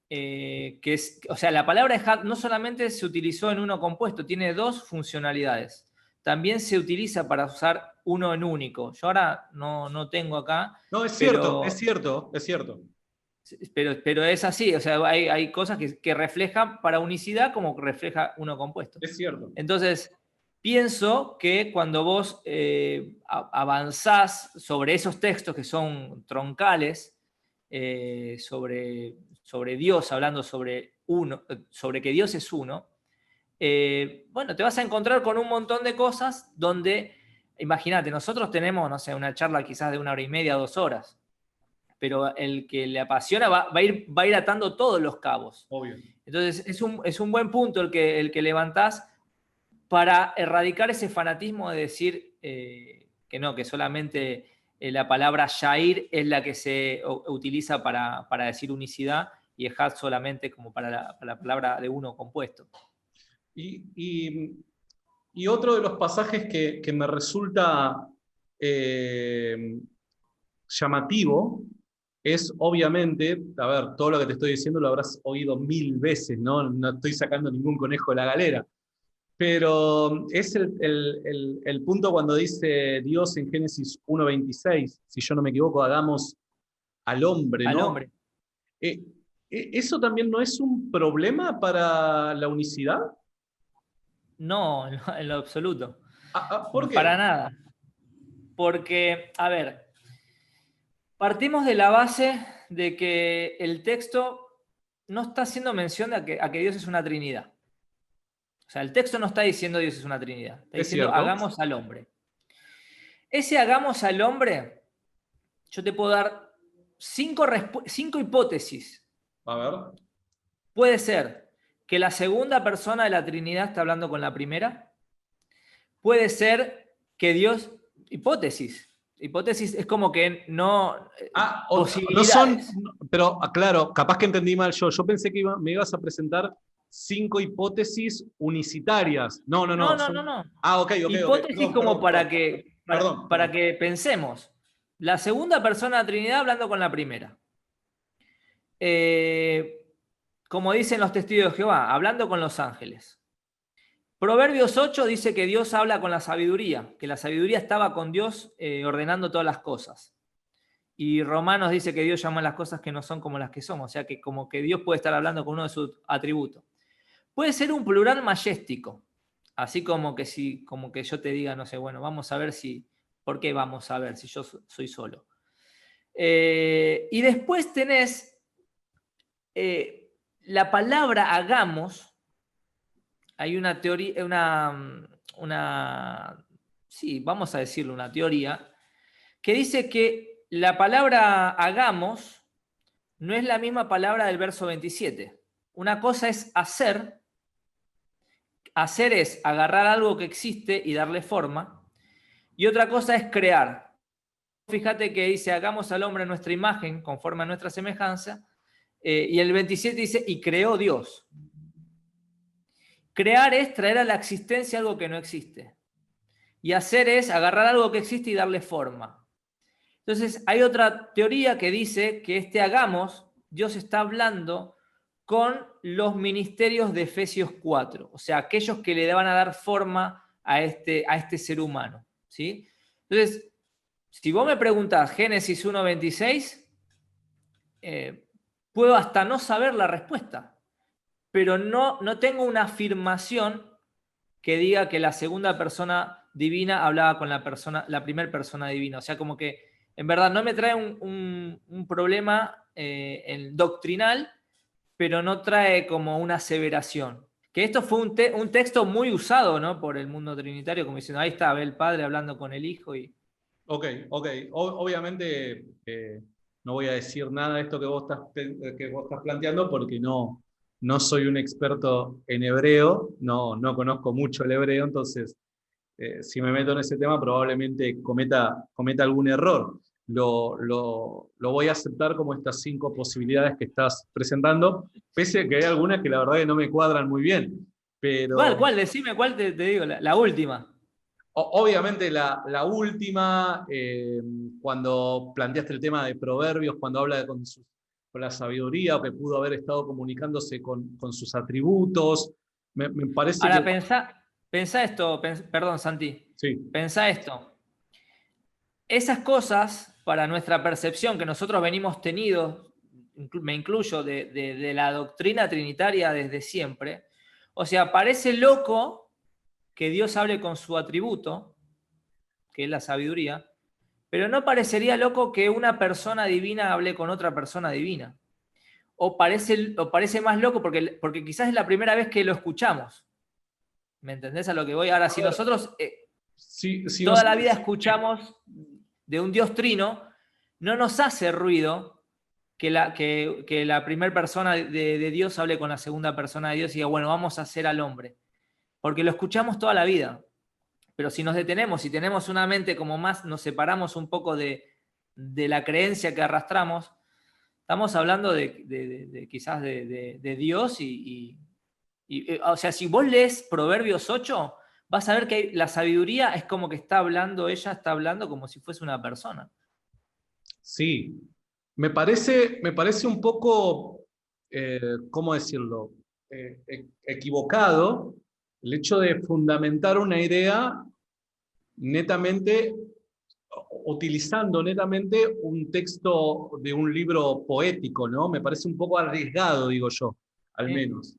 que es, o sea, la palabra ejad no solamente se utilizó en uno compuesto, tiene dos funcionalidades. también se utiliza para usar uno en único. Yo ahora no tengo acá. No, es pero, cierto, es cierto, es cierto. pero es así, o sea, hay cosas que reflejan para unicidad como refleja uno compuesto. Es cierto. Entonces, pienso que cuando vos avanzás sobre esos textos que son troncales, sobre Dios, hablando sobre uno, sobre que Dios es uno, bueno, te vas a encontrar con un montón de cosas donde, imagínate, nosotros tenemos, no sé, una charla quizás de 1 hora y media, 2 horas, pero el que le apasiona va a ir atando todos los cabos. Obvio. Entonces, es un buen punto el que levantás para erradicar ese fanatismo de decir que no, que solamente la palabra Yair es la que se utiliza para decir unicidad y Ejad solamente como para la palabra de uno compuesto. Y otro de los pasajes que me resulta llamativo es obviamente, a ver, todo lo que te estoy diciendo lo habrás oído 1000 veces, ¿no? No estoy sacando ningún conejo de la galera, pero es el punto cuando dice Dios en Génesis 1:26, si yo no me equivoco, hagamos al hombre, Al ¿no? hombre. ¿Eso también no es un problema para la unicidad? No, en lo absoluto. ¿Por qué? Para nada. Porque, a ver, partimos de la base de que el texto no está haciendo mención a que Dios es una Trinidad. O sea, el texto no está diciendo Dios es una Trinidad. Está Es diciendo cierto. hagamos al hombre. Ese hagamos al hombre, yo te puedo dar 5 hipótesis. A ver. Puede ser que la segunda persona de la Trinidad está hablando con la primera. Puede ser que Dios... Hipótesis. Hipótesis es como que no... No son... Pero, claro, capaz que entendí mal yo. Yo pensé que me ibas a presentar 5 hipótesis unicitarias. No. Ok. Hipótesis como para que pensemos. La segunda persona de la Trinidad hablando con la primera. Como dicen los testigos de Jehová, hablando con los ángeles. Proverbios 8 dice que Dios habla con la sabiduría, que la sabiduría estaba con Dios ordenando todas las cosas. Y Romanos dice que Dios llama las cosas que no son como las que son, o sea que como que Dios puede estar hablando con uno de sus atributos. Puede ser un plural majestático, así como que yo te diga, no sé, bueno, vamos a ver ¿por qué vamos a ver si yo soy solo? Y después tenés la palabra hagamos. Hay una teoría, sí, vamos a decirlo, una teoría, que dice que la palabra hagamos no es la misma palabra del verso 27. Una cosa es hacer es agarrar algo que existe y darle forma, y otra cosa es crear. Fíjate que dice, hagamos al hombre a nuestra imagen, conforme a nuestra semejanza, y el 27 dice, y creó Dios. Crear es traer a la existencia algo que no existe. Y hacer es agarrar algo que existe y darle forma. Entonces, hay otra teoría que dice que hagamos, Dios está hablando con los ministerios de Efesios 4, o sea, aquellos que le van a dar forma a este ser humano, ¿sí? Entonces, si vos me preguntás Génesis 1:26, puedo hasta no saber la respuesta, pero no tengo una afirmación que diga que la segunda persona divina hablaba con la primera persona divina. O sea, como que en verdad no me trae un problema doctrinal, pero no trae como una aseveración. Que esto fue un texto muy usado, ¿no?, por el mundo trinitario, como diciendo, ahí está, ve el Padre hablando con el Hijo. Ok. Obviamente no voy a decir nada de esto que vos estás planteando porque no soy un experto en hebreo, no conozco mucho el hebreo, entonces si me meto en ese tema probablemente cometa algún error. Lo voy a aceptar como estas 5 posibilidades que estás presentando, pese a que hay algunas que la verdad que no me cuadran muy bien. Pero, ¿Cuál? Decime cuál te digo, la última. Obviamente la última, cuando planteaste el tema de Proverbios, cuando habla con la sabiduría, o que pudo haber estado comunicándose con sus atributos, me parece Ahora que... Pensá esto, perdón, Santi. Sí. Pensá esto. Esas cosas, para nuestra percepción que nosotros venimos teniendo, me incluyo, de la doctrina trinitaria desde siempre, o sea, parece loco que Dios hable con su atributo, que es la sabiduría, pero no parecería loco que una persona divina hable con otra persona divina. O parece más loco porque quizás es la primera vez que lo escuchamos. ¿Me entendés a lo que voy? Ahora, si nosotros Si toda la nosotros, vida escuchamos de un Dios trino, no nos hace ruido que la primera persona de Dios hable con la segunda persona de Dios y diga, bueno, vamos a hacer al hombre. Porque lo escuchamos toda la vida. Pero si nos detenemos, si tenemos una mente como más, nos separamos un poco de la creencia que arrastramos, estamos hablando quizás de Dios o sea, si vos lees Proverbios 8, vas a ver que la sabiduría es como que ella está hablando como si fuese una persona. sí, me parece un poco, ¿cómo decirlo? Equivocado el hecho de fundamentar una idea netamente, utilizando netamente un texto de un libro poético, ¿no? Me parece un poco arriesgado, digo yo, al menos.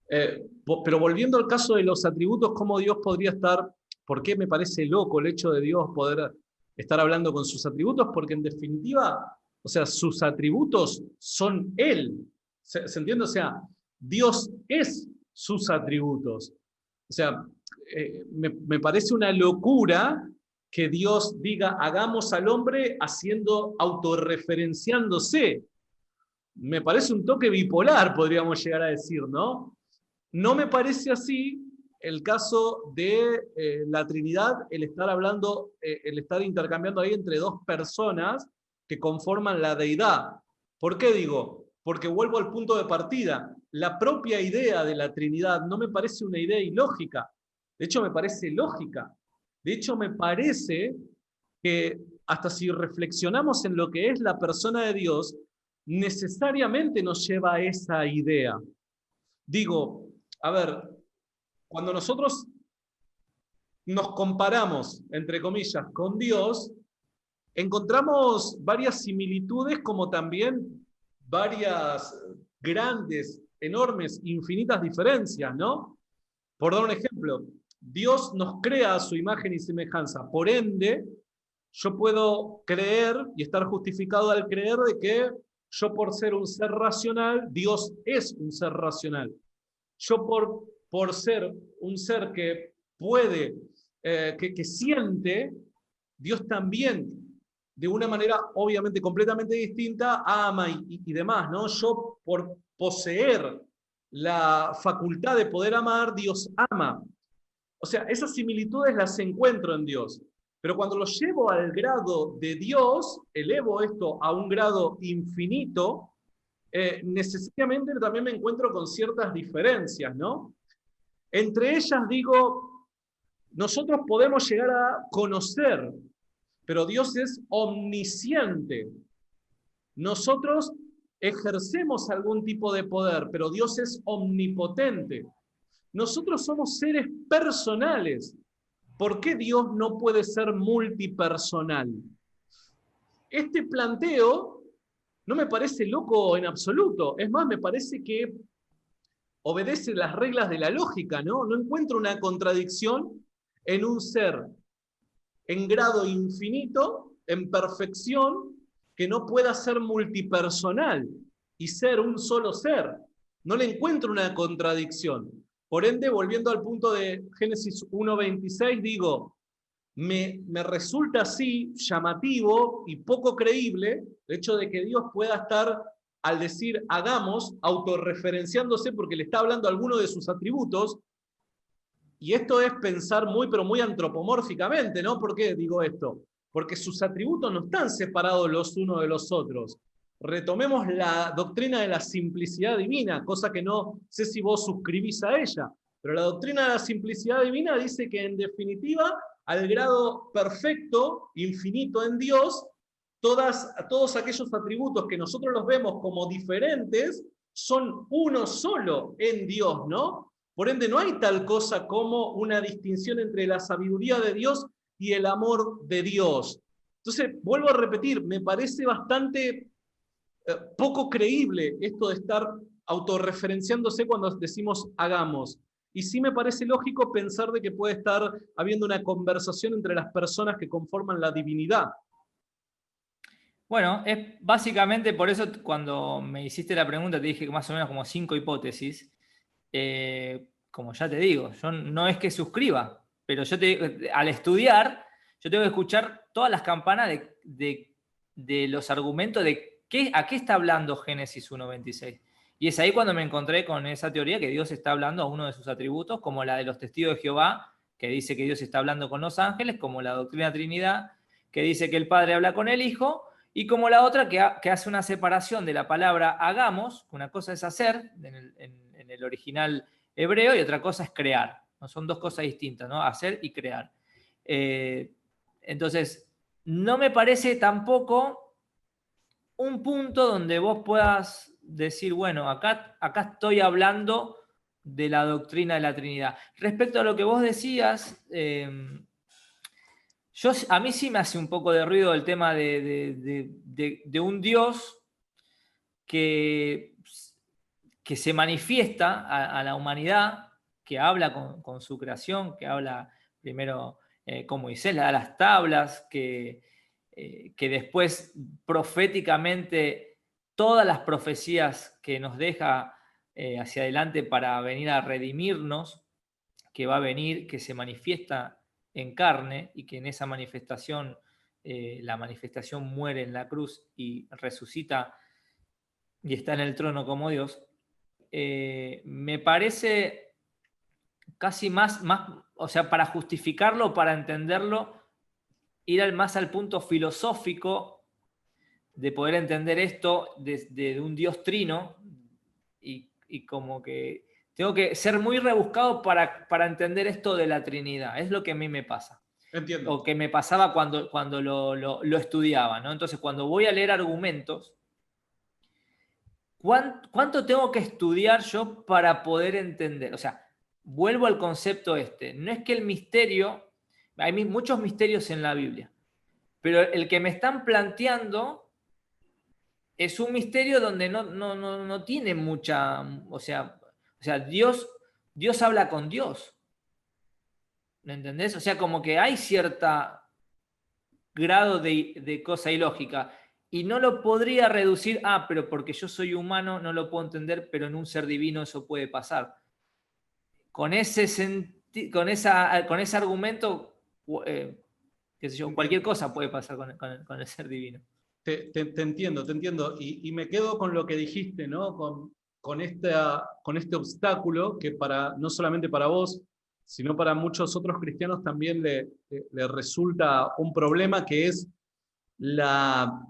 Pero volviendo al caso de los atributos, ¿cómo Dios podría estar? ¿Por qué me parece loco el hecho de Dios poder estar hablando con sus atributos? Porque en definitiva, o sea, sus atributos son Él. ¿Se entiende? O sea, Dios es sus atributos. O sea, me parece una locura que Dios diga, hagamos al hombre haciendo, autorreferenciándose. Me parece un toque bipolar, podríamos llegar a decir, ¿no? No me parece así el caso de la Trinidad, el estar hablando, el estar intercambiando ahí entre dos personas que conforman la deidad. ¿Por qué digo? Porque vuelvo al punto de partida. La propia idea de la Trinidad no me parece una idea ilógica. De hecho, me parece lógica. De hecho, me parece que hasta si reflexionamos en lo que es la persona de Dios, necesariamente nos lleva a esa idea. Digo, a ver, cuando nosotros nos comparamos, entre comillas, con Dios, encontramos varias similitudes como también varias grandes, enormes, infinitas diferencias, ¿no? Por dar un ejemplo, Dios nos crea a su imagen y semejanza. Por ende, yo puedo creer y estar justificado al creer de que yo por ser un ser racional, Dios es un ser racional. Yo por ser un ser que puede, que siente, Dios también, de una manera obviamente completamente distinta, ama y demás, ¿no? Yo por poseer la facultad de poder amar, Dios ama. O sea, esas similitudes las encuentro en Dios. Pero cuando lo llevo al grado de Dios, elevo esto a un grado infinito, necesariamente también me encuentro con ciertas diferencias, ¿no? Entre ellas digo, nosotros podemos llegar a conocer, pero Dios es omnisciente. Nosotros ejercemos algún tipo de poder, pero Dios es omnipotente. Nosotros somos seres personales. ¿Por qué Dios no puede ser multipersonal? Este planteo no me parece loco en absoluto. Es más, me parece que obedece las reglas de la lógica, ¿no? No encuentro una contradicción en un ser en grado infinito, en perfección, que no pueda ser multipersonal y ser un solo ser. No le encuentro una contradicción. Por ende, volviendo al punto de Génesis 1:26, digo, me resulta así llamativo y poco creíble el hecho de que Dios pueda estar, al decir hagamos, autorreferenciándose porque le está hablando a alguno de sus atributos. Y esto es pensar muy, pero muy antropomórficamente, ¿no? ¿Por qué digo esto? Porque sus atributos no están separados los unos de los otros. Retomemos la doctrina de la simplicidad divina, cosa que no sé si vos suscribís a ella, pero la doctrina de la simplicidad divina dice que en definitiva, al grado perfecto, infinito en Dios, todos aquellos atributos que nosotros los vemos como diferentes son uno solo en Dios, ¿no? Por ende, no hay tal cosa como una distinción entre la sabiduría de Dios y el amor de Dios. Entonces, vuelvo a repetir, me parece bastante poco creíble esto de estar autorreferenciándose cuando decimos hagamos. Y sí me parece lógico pensar de que puede estar habiendo una conversación entre las personas que conforman la divinidad. Bueno, es básicamente por eso cuando me hiciste la pregunta te dije que más o menos como 5 hipótesis. Como ya te digo, yo no es que suscriba, pero al estudiar, yo tengo que escuchar todas las campanas de los argumentos de a qué está hablando Génesis 1.26. Y es ahí cuando me encontré con esa teoría que Dios está hablando a uno de sus atributos, como la de los testigos de Jehová, que dice que Dios está hablando con los ángeles, como la doctrina Trinidad, que dice que el Padre habla con el Hijo, y como la otra que hace una separación de la palabra hagamos, una cosa es hacer, en el original hebreo, y otra cosa es crear. ¿No? Son dos cosas distintas, ¿no? Hacer y crear. Entonces, no me parece tampoco un punto donde vos puedas decir, bueno, acá estoy hablando de la doctrina de la Trinidad. Respecto a lo que vos decías, a mí sí me hace un poco de ruido el tema de un Dios que se manifiesta a la humanidad, que habla con su creación, que habla primero con Moisés, le da las tablas, que después proféticamente todas las profecías que nos deja hacia adelante para venir a redimirnos, que va a venir, que se manifiesta en carne y que en esa manifestación, la manifestación muere en la cruz y resucita y está en el trono como Dios, me parece casi más, o sea, para justificarlo, para entenderlo, ir más al punto filosófico de poder entender esto de un Dios trino y como que tengo que ser muy rebuscado para entender esto de la Trinidad. Es lo que a mí me pasa. Entiendo. O que me pasaba cuando lo estudiaba, ¿no? Entonces, cuando voy a leer argumentos, ¿cuánto tengo que estudiar yo para poder entender? O sea, vuelvo al concepto este. No es que el misterio, hay muchos misterios en la Biblia, pero el que me están planteando es un misterio donde no tiene mucha, o sea Dios habla con Dios. ¿Me entendés? O sea, como que hay cierta grado de cosa ilógica. Y no lo podría reducir, pero porque yo soy humano no lo puedo entender, pero en un ser divino eso puede pasar. Con ese argumento, qué sé yo, cualquier cosa puede pasar con el ser divino. Te entiendo. Y me quedo con lo que dijiste, ¿no? Con este obstáculo que no solamente para vos, sino para muchos otros cristianos también le resulta un problema, que es la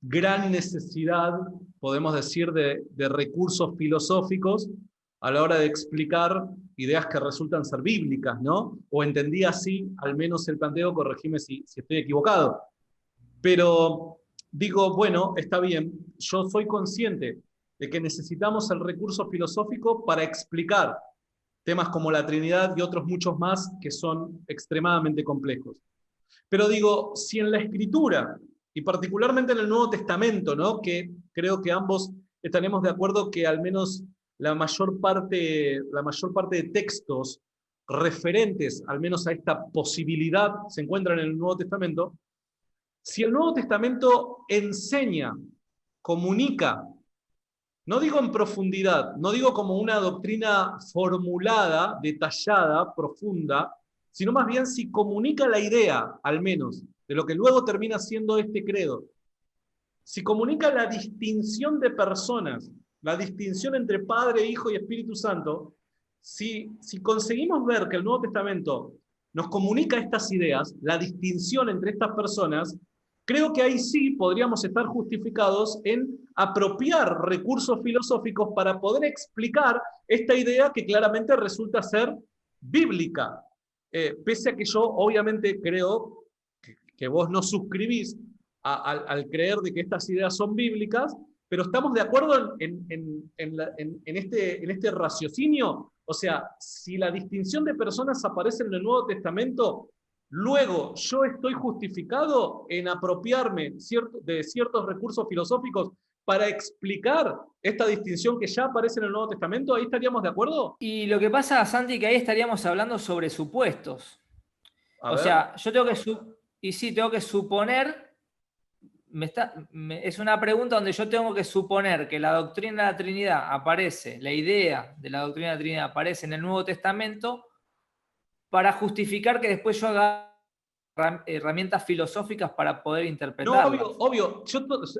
gran necesidad, podemos decir, de recursos filosóficos a la hora de explicar ideas que resultan ser bíblicas, ¿no? O entendí así, al menos el planteo, corregime si estoy equivocado. Pero digo, bueno, está bien, yo soy consciente de que necesitamos el recurso filosófico para explicar temas como la Trinidad y otros muchos más que son extremadamente complejos. Pero digo, si en la Escritura, y particularmente en el Nuevo Testamento, ¿no? Que creo que ambos estaremos de acuerdo que al menos la mayor parte de textos referentes, al menos a esta posibilidad, se encuentran en el Nuevo Testamento. Si el Nuevo Testamento enseña, comunica, no digo en profundidad, no digo como una doctrina formulada, detallada, profunda, sino más bien si comunica la idea, al menos, de lo que luego termina siendo este credo. Si comunica la distinción de personas, la distinción entre Padre, Hijo y Espíritu Santo, si conseguimos ver que el Nuevo Testamento nos comunica estas ideas, la distinción entre estas personas, creo que ahí sí podríamos estar justificados en apropiar recursos filosóficos para poder explicar esta idea que claramente resulta ser bíblica. Pese a que yo obviamente creo que vos no suscribís al creer de que estas ideas son bíblicas, pero estamos de acuerdo en este raciocinio O sea, si la distinción de personas aparece en el Nuevo Testamento, luego yo estoy justificado en apropiarme de ciertos recursos filosóficos para explicar esta distinción que ya aparece en el Nuevo Testamento. ¿Ahí estaríamos de acuerdo? Y lo que pasa, Santi, que ahí estaríamos hablando sobre supuestos. A O ver. sea, yo tengo que, tengo que suponer, es una pregunta donde yo tengo que suponer que la doctrina de la Trinidad aparece, la idea de la doctrina de la Trinidad aparece en el Nuevo Testamento para justificar que después yo haga herramientas filosóficas para poder No, interpretarlas. obvio.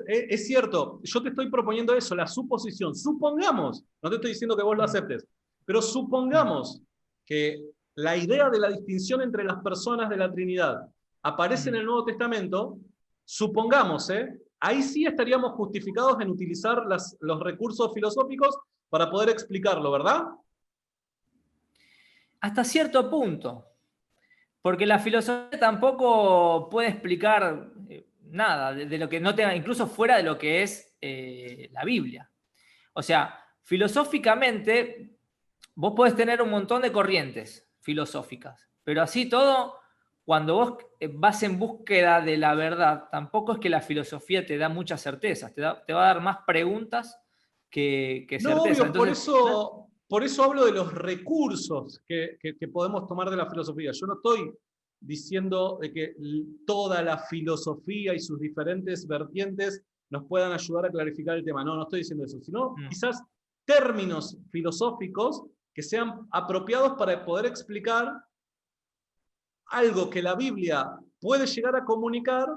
Es cierto, yo te estoy proponiendo eso, la suposición. Supongamos, no te estoy diciendo que vos lo aceptes, pero supongamos que la idea de la distinción entre las personas de la Trinidad aparece en el Nuevo Testamento, supongamos, ahí sí estaríamos justificados en utilizar los recursos filosóficos para poder explicarlo, ¿verdad? Hasta cierto punto. Porque la filosofía tampoco puede explicar nada de lo que no tenga, incluso fuera de lo que es la Biblia. O sea, filosóficamente, vos podés tener un montón de corrientes filosóficas, pero así todo, cuando vos vas en búsqueda de la verdad, tampoco es que la filosofía te da muchas certezas, te va a dar más preguntas que certezas. No, obvio, Entonces, por eso hablo de los recursos que podemos tomar de la filosofía. Yo no estoy diciendo de que toda la filosofía y sus diferentes vertientes nos puedan ayudar a clarificar el tema. No estoy diciendo eso, sino quizás términos filosóficos que sean apropiados para poder explicar algo que la Biblia puede llegar a comunicar,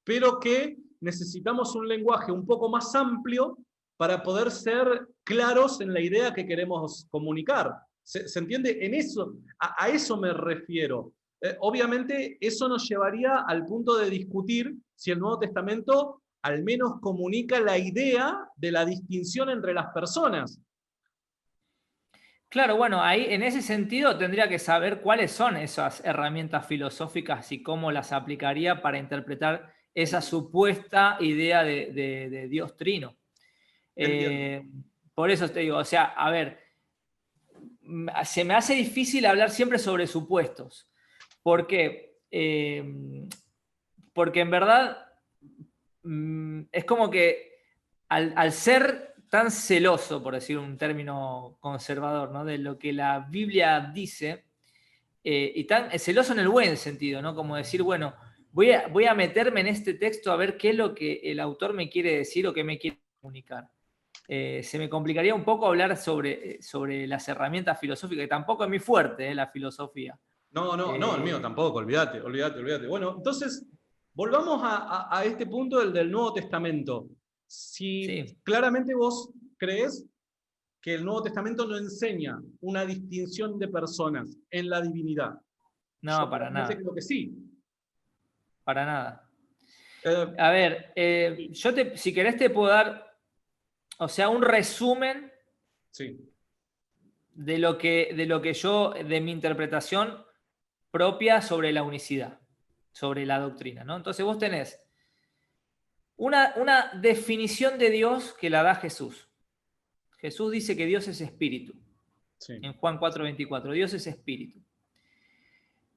pero que necesitamos un lenguaje un poco más amplio para poder ser claros en la idea que queremos comunicar. ¿Se entiende? En eso, a eso me refiero. Obviamente, eso nos llevaría al punto de discutir si el Nuevo Testamento al menos comunica la idea de la distinción entre las personas. Claro, bueno, ahí en ese sentido tendría que saber cuáles son esas herramientas filosóficas y cómo las aplicaría para interpretar esa supuesta idea de Dios Trino. Por eso te digo, o sea, a ver, se me hace difícil hablar siempre sobre supuestos. ¿Por qué? Porque en verdad es como que al ser tan celoso, por decir un término conservador, ¿no?, de lo que la Biblia dice, y tan celoso en el buen sentido, ¿no? Como decir, bueno, voy a meterme en este texto a ver qué es lo que el autor me quiere decir o qué me quiere comunicar. Se me complicaría un poco hablar sobre las herramientas filosóficas, que tampoco es muy fuerte, la filosofía. No, el mío tampoco, olvídate. Bueno, entonces, volvamos a este punto del Nuevo Testamento. Si claramente vos crees que el Nuevo Testamento no enseña una distinción de personas en la divinidad. No, para nada. Creo que sí. Para nada. A ver, yo si querés te puedo dar, o sea, un resumen de lo que yo, de mi interpretación propia sobre la unicidad, sobre la doctrina, ¿no? Entonces vos tenés una definición de Dios que la da Jesús. Jesús dice que Dios es espíritu. En Juan 4:24, Dios es espíritu.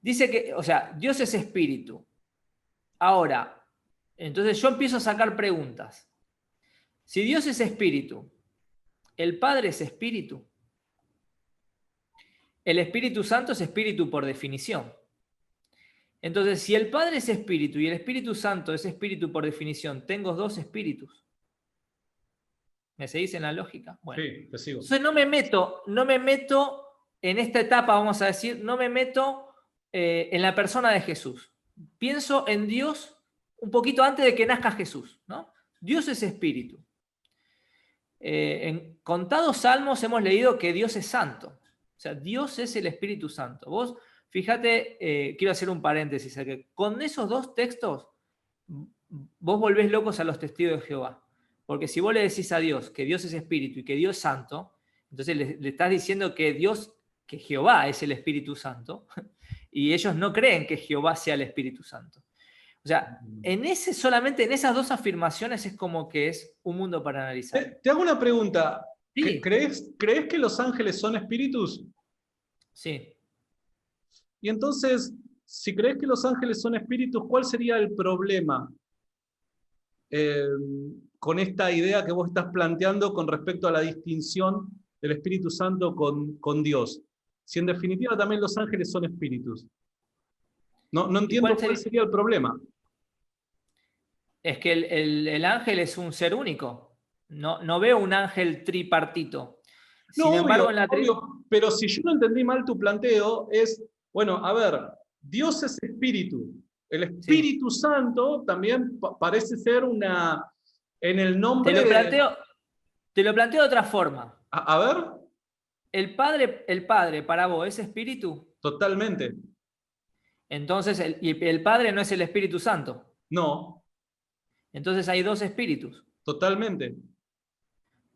Dice que, o sea, Dios es espíritu. Ahora, entonces yo empiezo a sacar preguntas. Si Dios es espíritu, ¿el Padre es espíritu? El Espíritu Santo es espíritu por definición. Entonces, si el Padre es espíritu y el Espíritu Santo es espíritu por definición, tengo dos espíritus. ¿Me seguís en la lógica? Bueno, sí, te sigo. Entonces no me meto en esta etapa, vamos a decir, no me meto en la persona de Jesús. Pienso en Dios un poquito antes de que nazca Jesús, ¿no? Dios es espíritu. En contados salmos hemos leído que Dios es santo. O sea, Dios es el Espíritu Santo. Vos, fíjate, quiero hacer un paréntesis, que con esos dos textos vos volvés locos a los testigos de Jehová. Porque si vos le decís a Dios que Dios es espíritu y que Dios es santo, entonces le estás diciendo que Jehová es el Espíritu Santo, y ellos no creen que Jehová sea el Espíritu Santo. O sea, solamente en esas dos afirmaciones es como que es un mundo para analizar. Te hago una pregunta. Sí. ¿Crees que los ángeles son espíritus? Sí. Y entonces, si crees que los ángeles son espíritus, ¿cuál sería el problema eh, con esta idea que vos estás planteando con respecto a la distinción del Espíritu Santo con Dios? Si en definitiva también los ángeles son espíritus. No ¿Y entiendo cuál cuál sería? sería el problema. Es que el ángel es un ser único. No veo un ángel tripartito. No, Sin embargo, obvio, en la obvio, pero si yo no entendí mal tu planteo, es, bueno, a ver, Dios es espíritu. El sí. Espíritu Santo también parece ser en el Te nombre lo de, planteo, te lo planteo de otra forma. a ver, El padre para vos es espíritu. totalmente, Entonces, y el padre no es el Espíritu Santo. no, Entonces hay dos espíritus. totalmente.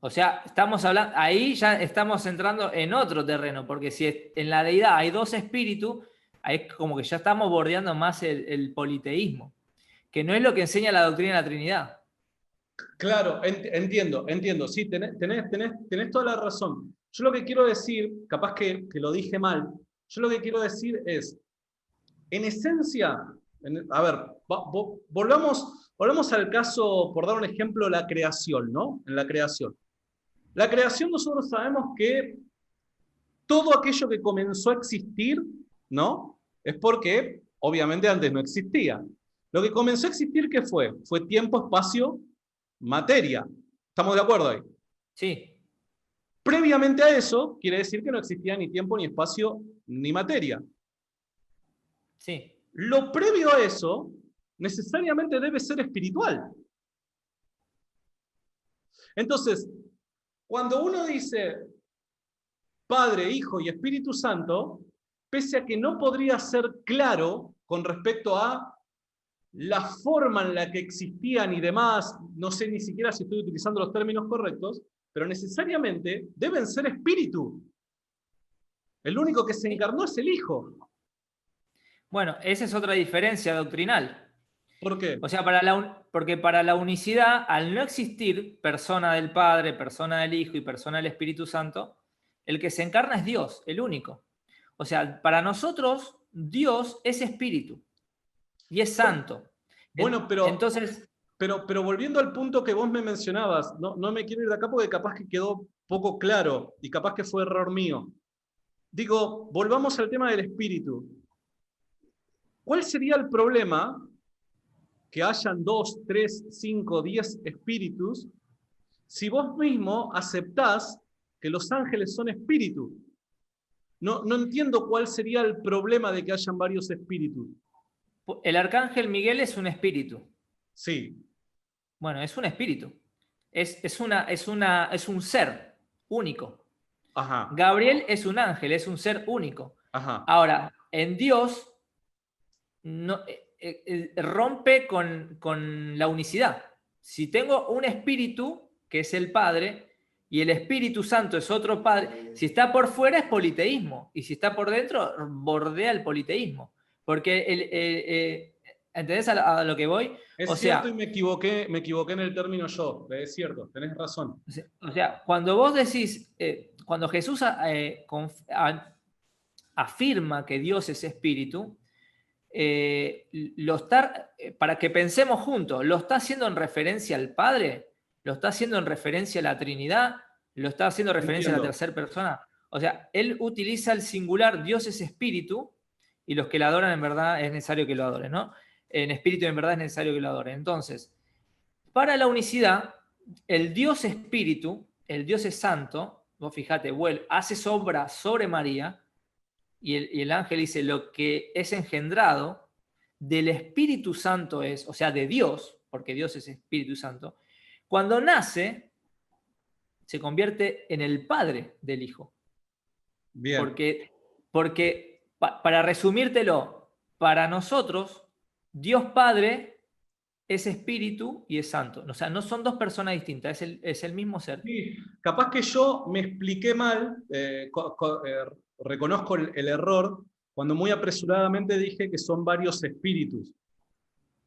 O sea, estamos hablando, ahí ya estamos entrando en otro terreno, porque si en la deidad hay dos espíritus, ahí es como que ya estamos bordeando más el politeísmo, que no es lo que enseña la doctrina de la Trinidad. Claro, entiendo, sí, tenés toda la razón. Yo lo que quiero decir, capaz que lo dije mal, yo lo que quiero decir es, en esencia, a ver, volvamos al caso, por dar un ejemplo, la creación, ¿no? En la creación. La creación nosotros sabemos que todo aquello que comenzó a existir, ¿no? Es porque obviamente antes no existía. Lo que comenzó a existir, ¿qué fue? Fue tiempo, espacio, materia. ¿Estamos de acuerdo ahí? Sí, Previamente a eso, quiere decir que no existía ni tiempo, ni espacio, ni materia. sí. Lo previo a eso necesariamente debe ser espiritual. Entonces, cuando uno dice Padre, Hijo y Espíritu Santo, pese a que no podría ser claro con respecto a la forma en la que existían y demás, no sé ni siquiera si estoy utilizando los términos correctos, pero necesariamente deben ser espíritu. El único que se encarnó es el Hijo. Bueno, esa es otra diferencia doctrinal. ¿Por qué? O sea, porque para la unicidad, al no existir persona del Padre, persona del Hijo y persona del Espíritu Santo, el que se encarna es Dios, el único. O sea, para nosotros, Dios es espíritu y es santo. Bueno, Entonces, pero volviendo al punto que vos me mencionabas, no me quiero ir de acá porque capaz que quedó poco claro y capaz que fue error mío. Digo, volvamos al tema del espíritu. ¿Cuál sería el problema que hayan 2, 3, 5, 10 espíritus si vos mismo aceptás que los ángeles son espíritus? No entiendo cuál sería el problema de que hayan varios espíritus. el arcángel Miguel es un espíritu. Sí. Bueno, es un espíritu. Es un ser único. Ajá. Gabriel es un ángel, es un ser único. Ajá. Ahora, en Dios no, rompe con la unicidad. Si tengo un espíritu, que es el Padre, y el Espíritu Santo es otro Padre, si está por fuera es politeísmo, y si está por dentro, bordea el politeísmo. Porque, ¿entendés a lo que voy? Es O cierto y sea, me equivoqué en el término yo. Es cierto, tenés razón. o sea, cuando vos decís, cuando Jesús afirma que Dios es espíritu, para que pensemos juntos, ¿lo está haciendo en referencia al Padre? ¿Lo está haciendo en referencia a la Trinidad? ¿Lo está haciendo en referencia a la Entiendo. tercera persona? O sea, él utiliza el singular Dios es espíritu y los que lo adoran en verdad es necesario que lo adoren, ¿no? En espíritu en verdad es necesario que lo adoren. Entonces, para la unicidad, el Dios espíritu, el Dios es santo, vos fijate, hace obra sobre María, y el ángel dice, lo que es engendrado del Espíritu Santo es, o sea, de Dios, porque Dios es Espíritu Santo, cuando nace, se convierte en el Padre del Hijo. Bien. Porque para resumírtelo, para nosotros, Dios Padre es espíritu y es santo. O sea, no son dos personas distintas, es el mismo ser. Sí, capaz que yo me expliqué mal, reconozco el error, cuando muy apresuradamente dije que son varios espíritus.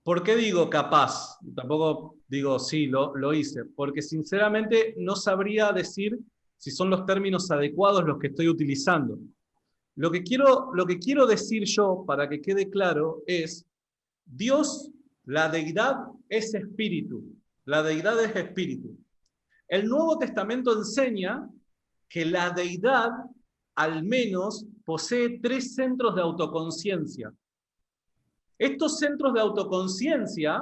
¿Por qué digo capaz? Tampoco digo sí, lo hice, porque sinceramente no sabría decir si son los términos adecuados los que estoy utilizando. Lo que quiero decir yo, para que quede claro, es Dios, la deidad es espíritu. La deidad es espíritu. El Nuevo Testamento enseña que la deidad al menos posee 3 centros de autoconciencia. Estos centros de autoconciencia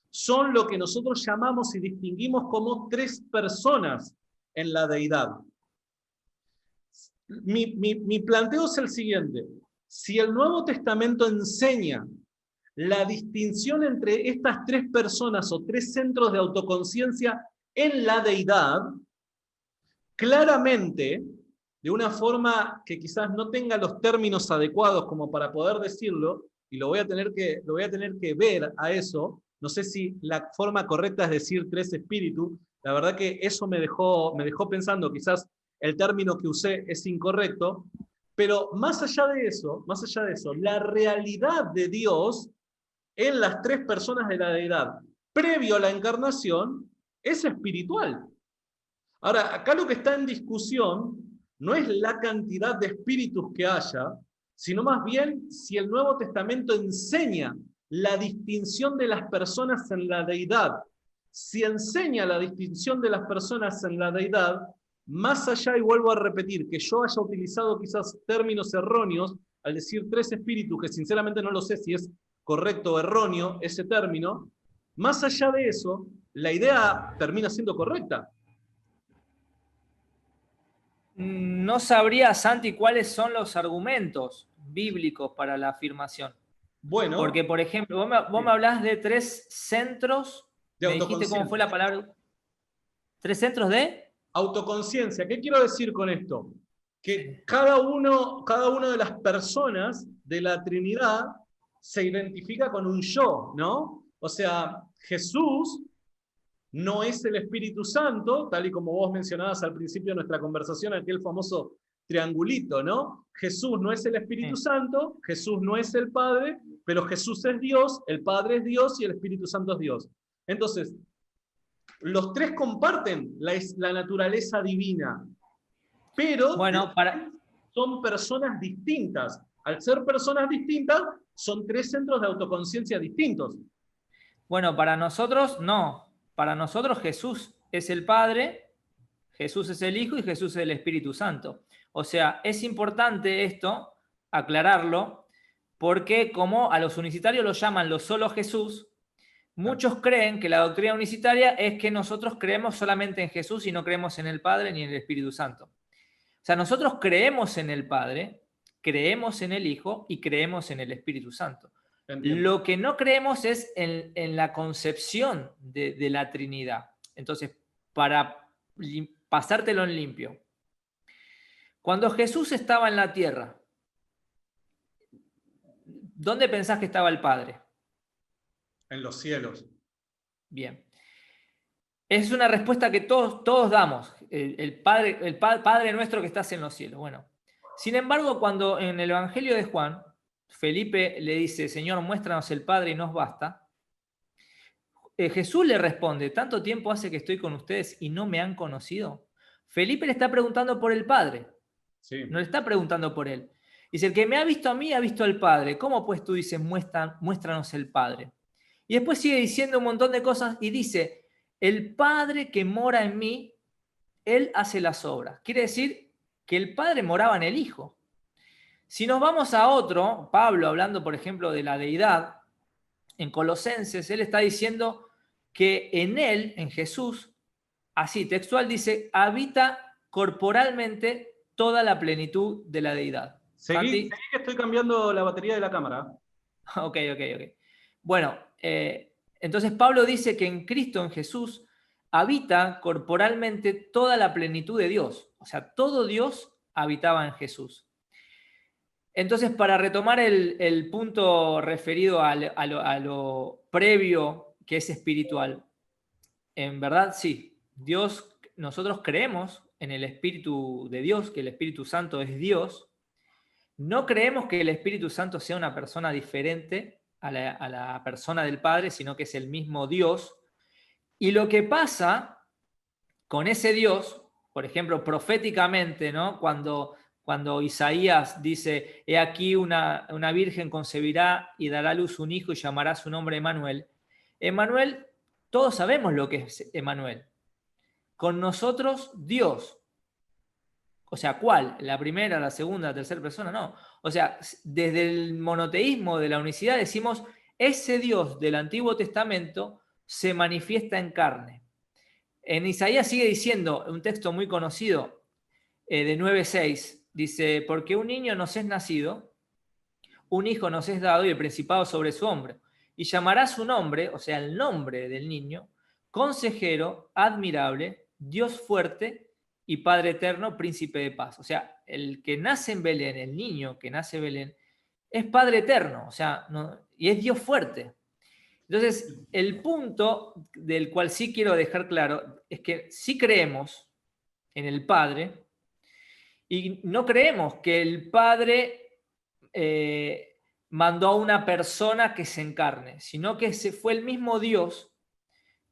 son lo que nosotros llamamos y distinguimos como 3 personas en la deidad. Mi planteo es el siguiente. Si el Nuevo Testamento enseña la distinción entre estas 3 personas o 3 centros de autoconciencia en la deidad, claramente, de una forma que quizás no tenga los términos adecuados como para poder decirlo, y lo voy a tener que ver a eso, no sé si la forma correcta es decir 3 espíritus, la verdad que eso me dejó pensando, quizás el término que usé es incorrecto, pero más allá de eso, la realidad de Dios en las 3 personas de la deidad, previo a la encarnación, es espiritual. Ahora, acá lo que está en discusión no es la cantidad de espíritus que haya, sino más bien si el Nuevo Testamento enseña la distinción de las personas en la deidad. Si enseña la distinción de las personas en la deidad, más allá, y vuelvo a repetir, que yo haya utilizado quizás términos erróneos al decir 3 espíritus, que sinceramente no lo sé si es correcto o erróneo ese término, más allá de eso, la idea termina siendo correcta. No sabría, Santi, cuáles son los argumentos bíblicos para la afirmación. Bueno. Porque, por ejemplo, vos me hablás de 3 centros. ¿Me dijiste cómo fue la palabra? ¿3 centros de? Autoconciencia. ¿Qué quiero decir con esto? Que cada uno de las personas de la Trinidad se identifica con un yo, ¿no? O sea, Jesús no es el Espíritu Santo, tal y como vos mencionabas al principio de nuestra conversación, aquel famoso triangulito, ¿no? Jesús no es el Espíritu Santo, Jesús no es el Padre, pero Jesús es Dios, el Padre es Dios y el Espíritu Santo es Dios. Entonces, los 3 comparten la naturaleza divina, pero son personas distintas. Al ser personas distintas, son 3 centros de autoconciencia distintos. Bueno, para nosotros no. Para nosotros Jesús es el Padre, Jesús es el Hijo y Jesús es el Espíritu Santo. O sea, es importante esto, aclararlo, porque como a los unicitarios los llaman los solo Jesús, muchos creen que la doctrina unicitaria es que nosotros creemos solamente en Jesús y no creemos en el Padre ni en el Espíritu Santo. O sea, nosotros creemos en el Padre, creemos en el Hijo y creemos en el Espíritu Santo. Entiendo. Lo que no creemos es en la concepción de la Trinidad. Entonces, para pasártelo en limpio, cuando Jesús estaba en la tierra, ¿dónde pensás que estaba el Padre? En los cielos. Bien. Es una respuesta que todos damos. El Padre nuestro que estás en los cielos. Bueno, sin embargo, cuando en el Evangelio de Juan, Felipe le dice, Señor, muéstranos el Padre y nos basta, Jesús le responde, ¿tanto tiempo hace que estoy con ustedes y no me han conocido? Felipe le está preguntando por el Padre. Sí. No le está preguntando por él. Dice, el que me ha visto a mí ha visto al Padre. ¿Cómo pues tú dices, muéstranos el Padre? Y después sigue diciendo un montón de cosas y dice, el Padre que mora en mí, Él hace las obras. Quiere decir que el Padre moraba en el Hijo. Si nos vamos a otro, Pablo hablando, por ejemplo, de la deidad, en Colosenses, él está diciendo que en él, en Jesús, así textual dice, habita corporalmente toda la plenitud de la deidad. Seguí que estoy cambiando la batería de la cámara. Ok. Bueno, entonces Pablo dice que en Cristo, en Jesús, habita corporalmente toda la plenitud de Dios. O sea, todo Dios habitaba en Jesús. Entonces, para retomar el punto referido a lo previo que es espiritual, en verdad sí, nosotros creemos en el Espíritu de Dios, que el Espíritu Santo es Dios. No creemos que el Espíritu Santo sea una persona diferente a la persona del Padre, sino que es el mismo Dios. Y lo que pasa con ese Dios, por ejemplo, proféticamente, ¿no? Cuando Cuando Isaías dice, he aquí una virgen concebirá y dará a luz un hijo y llamará su nombre Emmanuel. Emmanuel, todos sabemos lo que es Emmanuel. Con nosotros, Dios. O sea, ¿cuál? ¿La primera, la segunda, la tercera persona? No. O sea, desde el monoteísmo de la unicidad decimos, ese Dios del Antiguo Testamento se manifiesta en carne. En Isaías sigue diciendo, un texto muy conocido, de 9:6, dice, porque un niño nos es nacido, un hijo nos es dado y el principado sobre su hombro. Y llamará su nombre, o sea, el nombre del niño, consejero, admirable, Dios fuerte y Padre eterno, príncipe de paz. O sea, el que nace en Belén, el niño que nace en Belén, es Padre eterno, o sea, y es Dios fuerte. Entonces, el punto del cual sí quiero dejar claro es que sí creemos en el Padre y no creemos que el Padre mandó a una persona que se encarne, sino que fue el mismo Dios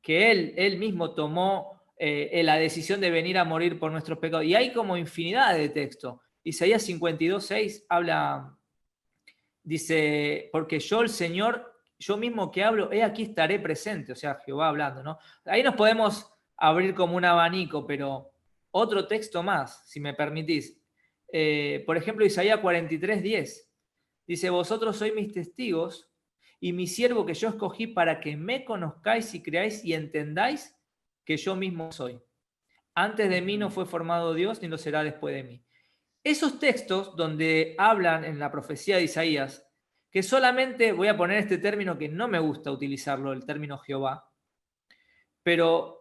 que él mismo tomó la decisión de venir a morir por nuestros pecados. Y hay como infinidad de textos. Isaías 52:6 habla, dice, porque yo el Señor, yo mismo que hablo, he aquí estaré presente, o sea, Jehová hablando, ¿no? Ahí nos podemos abrir como un abanico, pero otro texto más, si me permitís. Por ejemplo, Isaías 43:10 dice, vosotros sois mis testigos y mi siervo que yo escogí para que me conozcáis y creáis y entendáis que yo mismo soy. Antes de mí no fue formado Dios ni lo será después de mí. Esos textos donde hablan en la profecía de Isaías, que solamente, voy a poner este término que no me gusta utilizarlo, el término Jehová, pero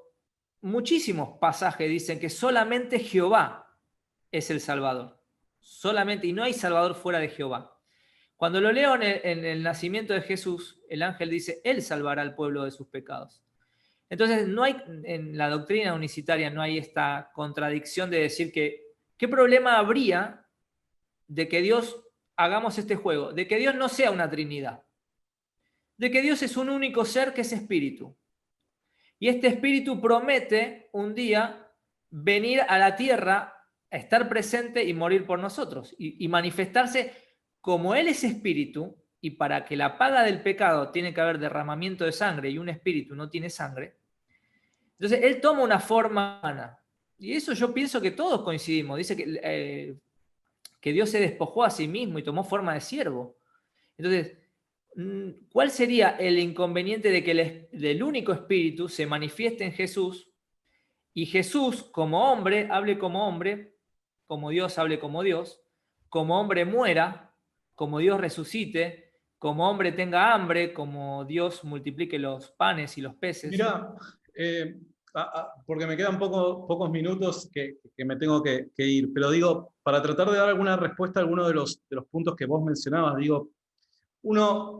muchísimos pasajes dicen que solamente Jehová es el Salvador. Solamente, y no hay Salvador fuera de Jehová. Cuando lo leo en el nacimiento de Jesús, el ángel dice, Él salvará al pueblo de sus pecados. Entonces, no hay, en la doctrina unicitaria no hay esta contradicción de decir que, ¿qué problema habría de que Dios, hagamos este juego, de que Dios no sea una Trinidad? De que Dios es un único ser que es espíritu. Y este espíritu promete un día venir a la tierra, a estar presente y morir por nosotros. Y manifestarse como Él es espíritu, y para que la paga del pecado tiene que haber derramamiento de sangre y un espíritu no tiene sangre, entonces Él toma una forma humana. Y eso yo pienso que todos coincidimos. Dice que Dios se despojó a sí mismo y tomó forma de siervo. Entonces, ¿cuál sería el inconveniente de que el único espíritu se manifieste en Jesús y Jesús como hombre hable como hombre, como Dios hable como Dios, como hombre muera, como Dios resucite, como hombre tenga hambre, como Dios multiplique los panes y los peces? Mirá, porque me quedan pocos minutos que me tengo que ir, pero digo, para tratar de dar alguna respuesta a alguno de los puntos que vos mencionabas, digo, uno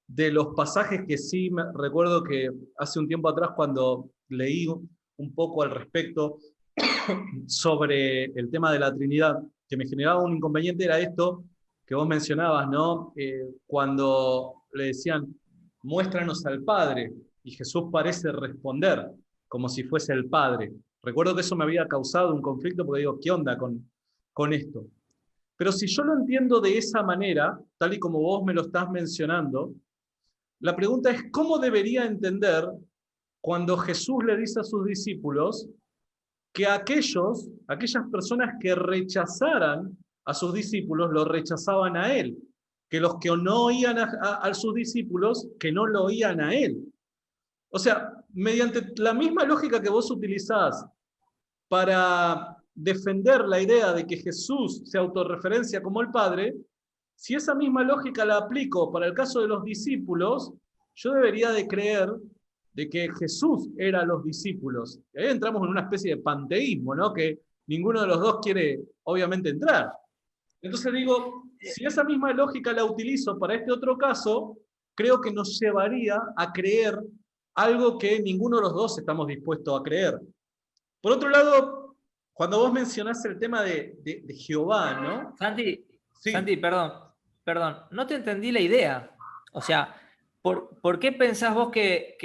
de los pasajes que sí me recuerdo que hace un tiempo atrás cuando leí un poco al respecto sobre el tema de la Trinidad, que me generaba un inconveniente era esto que vos mencionabas, ¿no? Cuando le decían, muéstranos al Padre, y Jesús parece responder como si fuese el Padre. Recuerdo que eso me había causado un conflicto porque digo, ¿qué onda con esto? Pero si yo lo entiendo de esa manera, tal y como vos me lo estás mencionando, la pregunta es, ¿cómo debería entender cuando Jesús le dice a sus discípulos que aquellas personas que rechazaran a sus discípulos, lo rechazaban a Él? Que los que no oían a sus discípulos, que no lo oían a Él. O sea, mediante la misma lógica que vos utilizás para defender la idea de que Jesús se autorreferencia como el Padre, si esa misma lógica la aplico para el caso de los discípulos, yo debería de creer de que Jesús era los discípulos. Y ahí entramos en una especie de panteísmo, ¿no? Que ninguno de los dos quiere, obviamente, entrar. Entonces digo, si esa misma lógica la utilizo para este otro caso, creo que nos llevaría a creer algo que ninguno de los dos estamos dispuestos a creer. Por otro lado, cuando vos mencionás el tema de Jehová, ¿no? Santi, Sí. Santi, perdón, no te entendí la idea. O sea, ¿por qué pensás vos que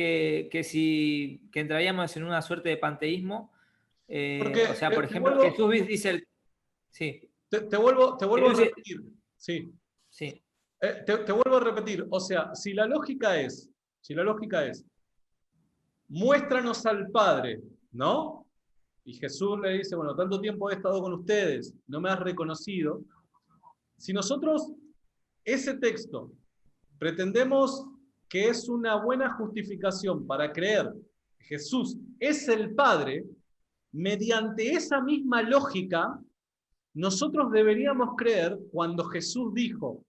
entraríamos en una suerte de panteísmo? Porque, o sea, por ejemplo, Jesús dice Sí. Te vuelvo a Entonces, repetir. Sí. sí. Te vuelvo a repetir. O sea, si la lógica es, muéstranos al Padre, ¿no? Y Jesús le dice, bueno, tanto tiempo he estado con ustedes, no me has reconocido. Si nosotros ese texto pretendemos que es una buena justificación para creer que Jesús es el Padre, mediante esa misma lógica, nosotros deberíamos creer cuando Jesús dijo,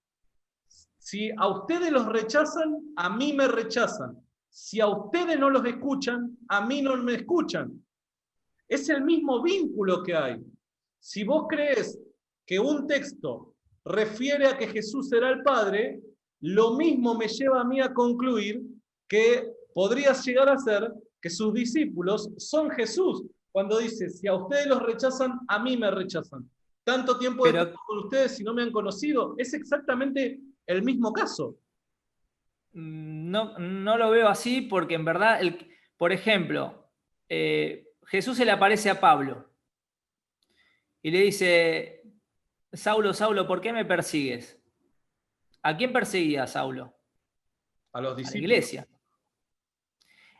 si a ustedes los rechazan, a mí me rechazan. Si a ustedes no los escuchan, a mí no me escuchan. Es el mismo vínculo que hay. Si vos crees que un texto refiere a que Jesús será el Padre, lo mismo me lleva a mí a concluir que podría llegar a ser que sus discípulos son Jesús. Cuando dice, si a ustedes los rechazan, a mí me rechazan. Tanto tiempo he Pero estado con ustedes y no me han conocido. Es exactamente el mismo caso. no, no lo veo así porque en verdad, por ejemplo, Jesús se le aparece a Pablo y le dice, Saulo, Saulo, ¿por qué me persigues? ¿A quién perseguía Saulo? A los A la discípulos. iglesia.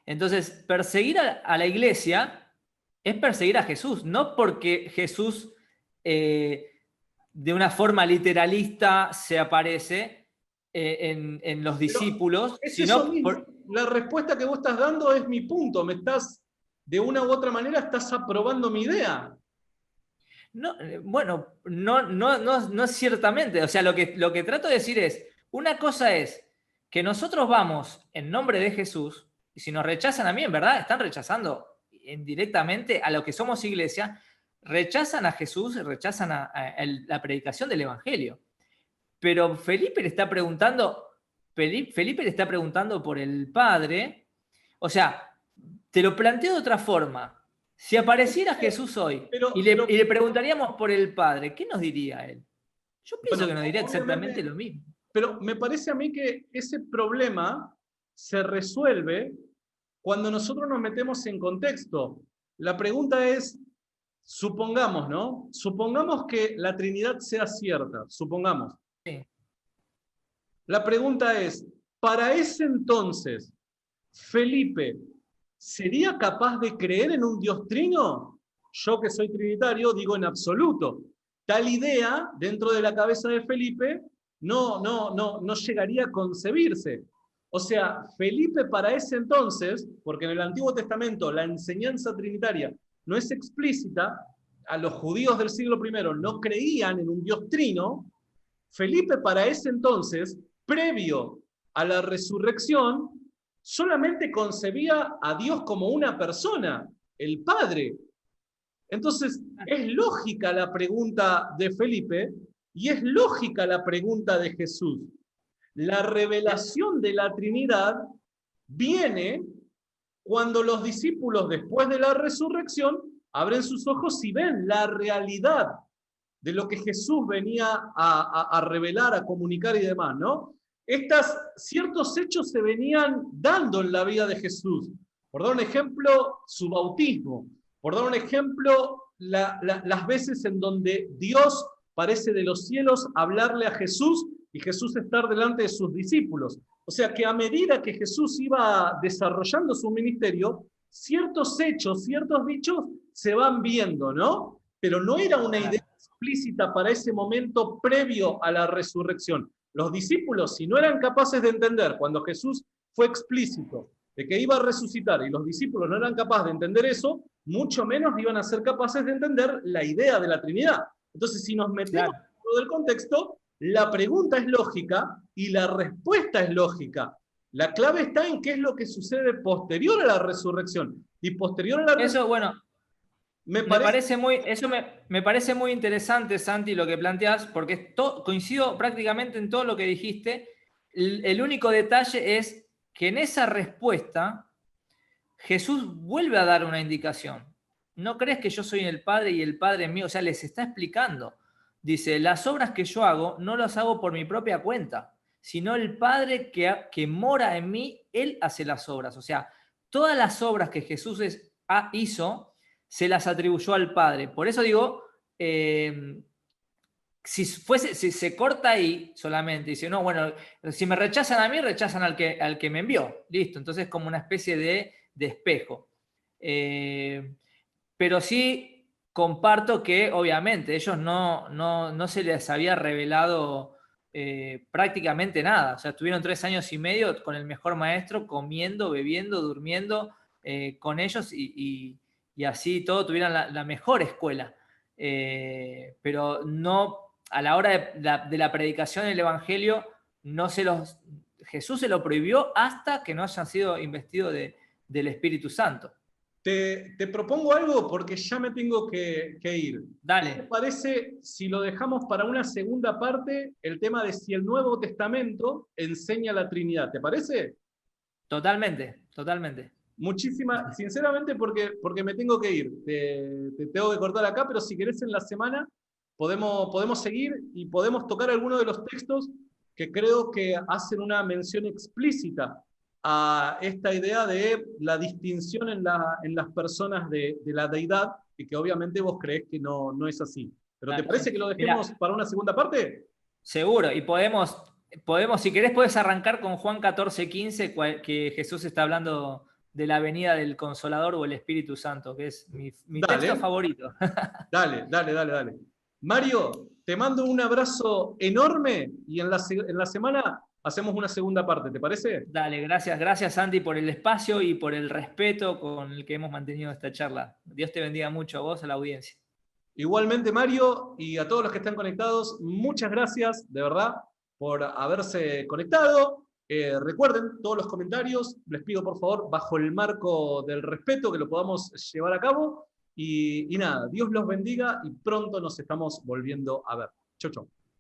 Entonces, perseguir a la iglesia es perseguir a Jesús, no porque Jesús de una forma literalista se aparece en los Pero discípulos, es eso sino mismo. La respuesta que vos estás dando es mi punto. Me estás, de una u otra manera, estás aprobando mi idea. no, bueno, no ciertamente. O sea, lo que trato de decir es, una cosa es que nosotros vamos en nombre de Jesús, y si nos rechazan a mí, en verdad, están rechazando indirectamente a lo que somos iglesia, rechazan a Jesús, rechazan la predicación del Evangelio. Pero Felipe le está preguntando por el Padre. O sea, te lo planteo de otra forma. Si apareciera Jesús hoy y Pero le preguntaríamos por el Padre, ¿qué nos diría él? Yo pienso bueno, que nos diría exactamente obviamente, lo mismo. pero me parece a mí que ese problema se resuelve cuando nosotros nos metemos en contexto. La pregunta es, supongamos, ¿no? Supongamos que la Trinidad sea cierta, supongamos. Sí. La pregunta es, para ese entonces, Felipe, ¿sería capaz de creer en un Dios trino? Yo que soy trinitario digo en absoluto. Tal idea dentro de la cabeza de Felipe no llegaría a concebirse. O sea, Felipe para ese entonces, porque en el Antiguo Testamento la enseñanza trinitaria no es explícita, a los judíos del siglo I no creían en un Dios trino, Felipe para ese entonces, previo a la resurrección, solamente concebía a Dios como una persona, el Padre. Entonces, es lógica la pregunta de Felipe y es lógica la pregunta de Jesús. La revelación de la Trinidad viene cuando los discípulos, después de la resurrección, abren sus ojos y ven la realidad de lo que Jesús venía a revelar, a comunicar y demás, ¿no? Ciertos hechos se venían dando en la vida de Jesús. Por dar un ejemplo, su bautismo. Por dar un ejemplo, las veces en donde Dios parece de los cielos hablarle a Jesús y Jesús estar delante de sus discípulos. O sea que a medida que Jesús iba desarrollando su ministerio, ciertos hechos, ciertos dichos se van viendo, ¿no? Pero no era una idea explícita para ese momento previo a la resurrección. Los discípulos, si no eran capaces de entender cuando Jesús fue explícito de que iba a resucitar y los discípulos no eran capaces de entender eso, mucho menos iban a ser capaces de entender la idea de la Trinidad. Entonces, si nos metemos dentro del contexto, la pregunta es lógica y la respuesta es lógica. La clave está en qué es lo que sucede posterior a la resurrección. Y posterior a la resurrección, Eso, bueno, me parece muy interesante, Santi, lo que planteas, porque coincido prácticamente en todo lo que dijiste. El único detalle es que en esa respuesta Jesús vuelve a dar una indicación. ¿No crees que yo soy el Padre y el Padre es mío? O sea, les está explicando. Dice, las obras que yo hago no las hago por mi propia cuenta, sino el Padre que mora en mí, Él hace las obras. O sea, todas las obras que Jesús hizo, se las atribuyó al Padre. Por eso digo, si se corta ahí solamente, dice, no, bueno, si me rechazan a mí, rechazan al que me envió. Listo, entonces como una especie de espejo. Pero sí comparto que obviamente ellos no se les había revelado prácticamente nada. O sea, estuvieron 3 años y medio con el mejor maestro, comiendo, bebiendo, durmiendo con ellos y así todo tuvieran la mejor escuela. Pero no, a la hora de la predicación del Evangelio, Jesús se lo prohibió hasta que no hayan sido investidos del Espíritu Santo. Te propongo algo porque ya me tengo que ir. Dale. ¿Qué te parece si lo dejamos para una segunda parte, el tema de si el Nuevo Testamento enseña la Trinidad? ¿Te parece? Totalmente, totalmente. Sinceramente porque me tengo que ir. Te tengo que cortar acá, pero si querés en la semana podemos seguir y podemos tocar algunos de los textos que creo que hacen una mención explícita a esta idea de la distinción en las personas de la deidad, y que obviamente vos creés que no es así. ¿Pero te parece que lo dejemos para una segunda parte? Seguro, y podemos, si querés, puedes arrancar con Juan 14:15, que Jesús está hablando de la venida del Consolador o el Espíritu Santo, que es mi texto favorito. Dale. Mario, te mando un abrazo enorme y en la semana hacemos una segunda parte, ¿te parece? Dale, gracias Andy por el espacio y por el respeto con el que hemos mantenido esta charla. Dios te bendiga mucho a vos, a la audiencia. Igualmente, Mario, y a todos los que están conectados, muchas gracias, de verdad, por haberse conectado. Recuerden, todos los comentarios, les pido por favor, bajo el marco del respeto, que lo podamos llevar a cabo. Y nada, Dios los bendiga y pronto nos estamos volviendo a ver. Chau, chau.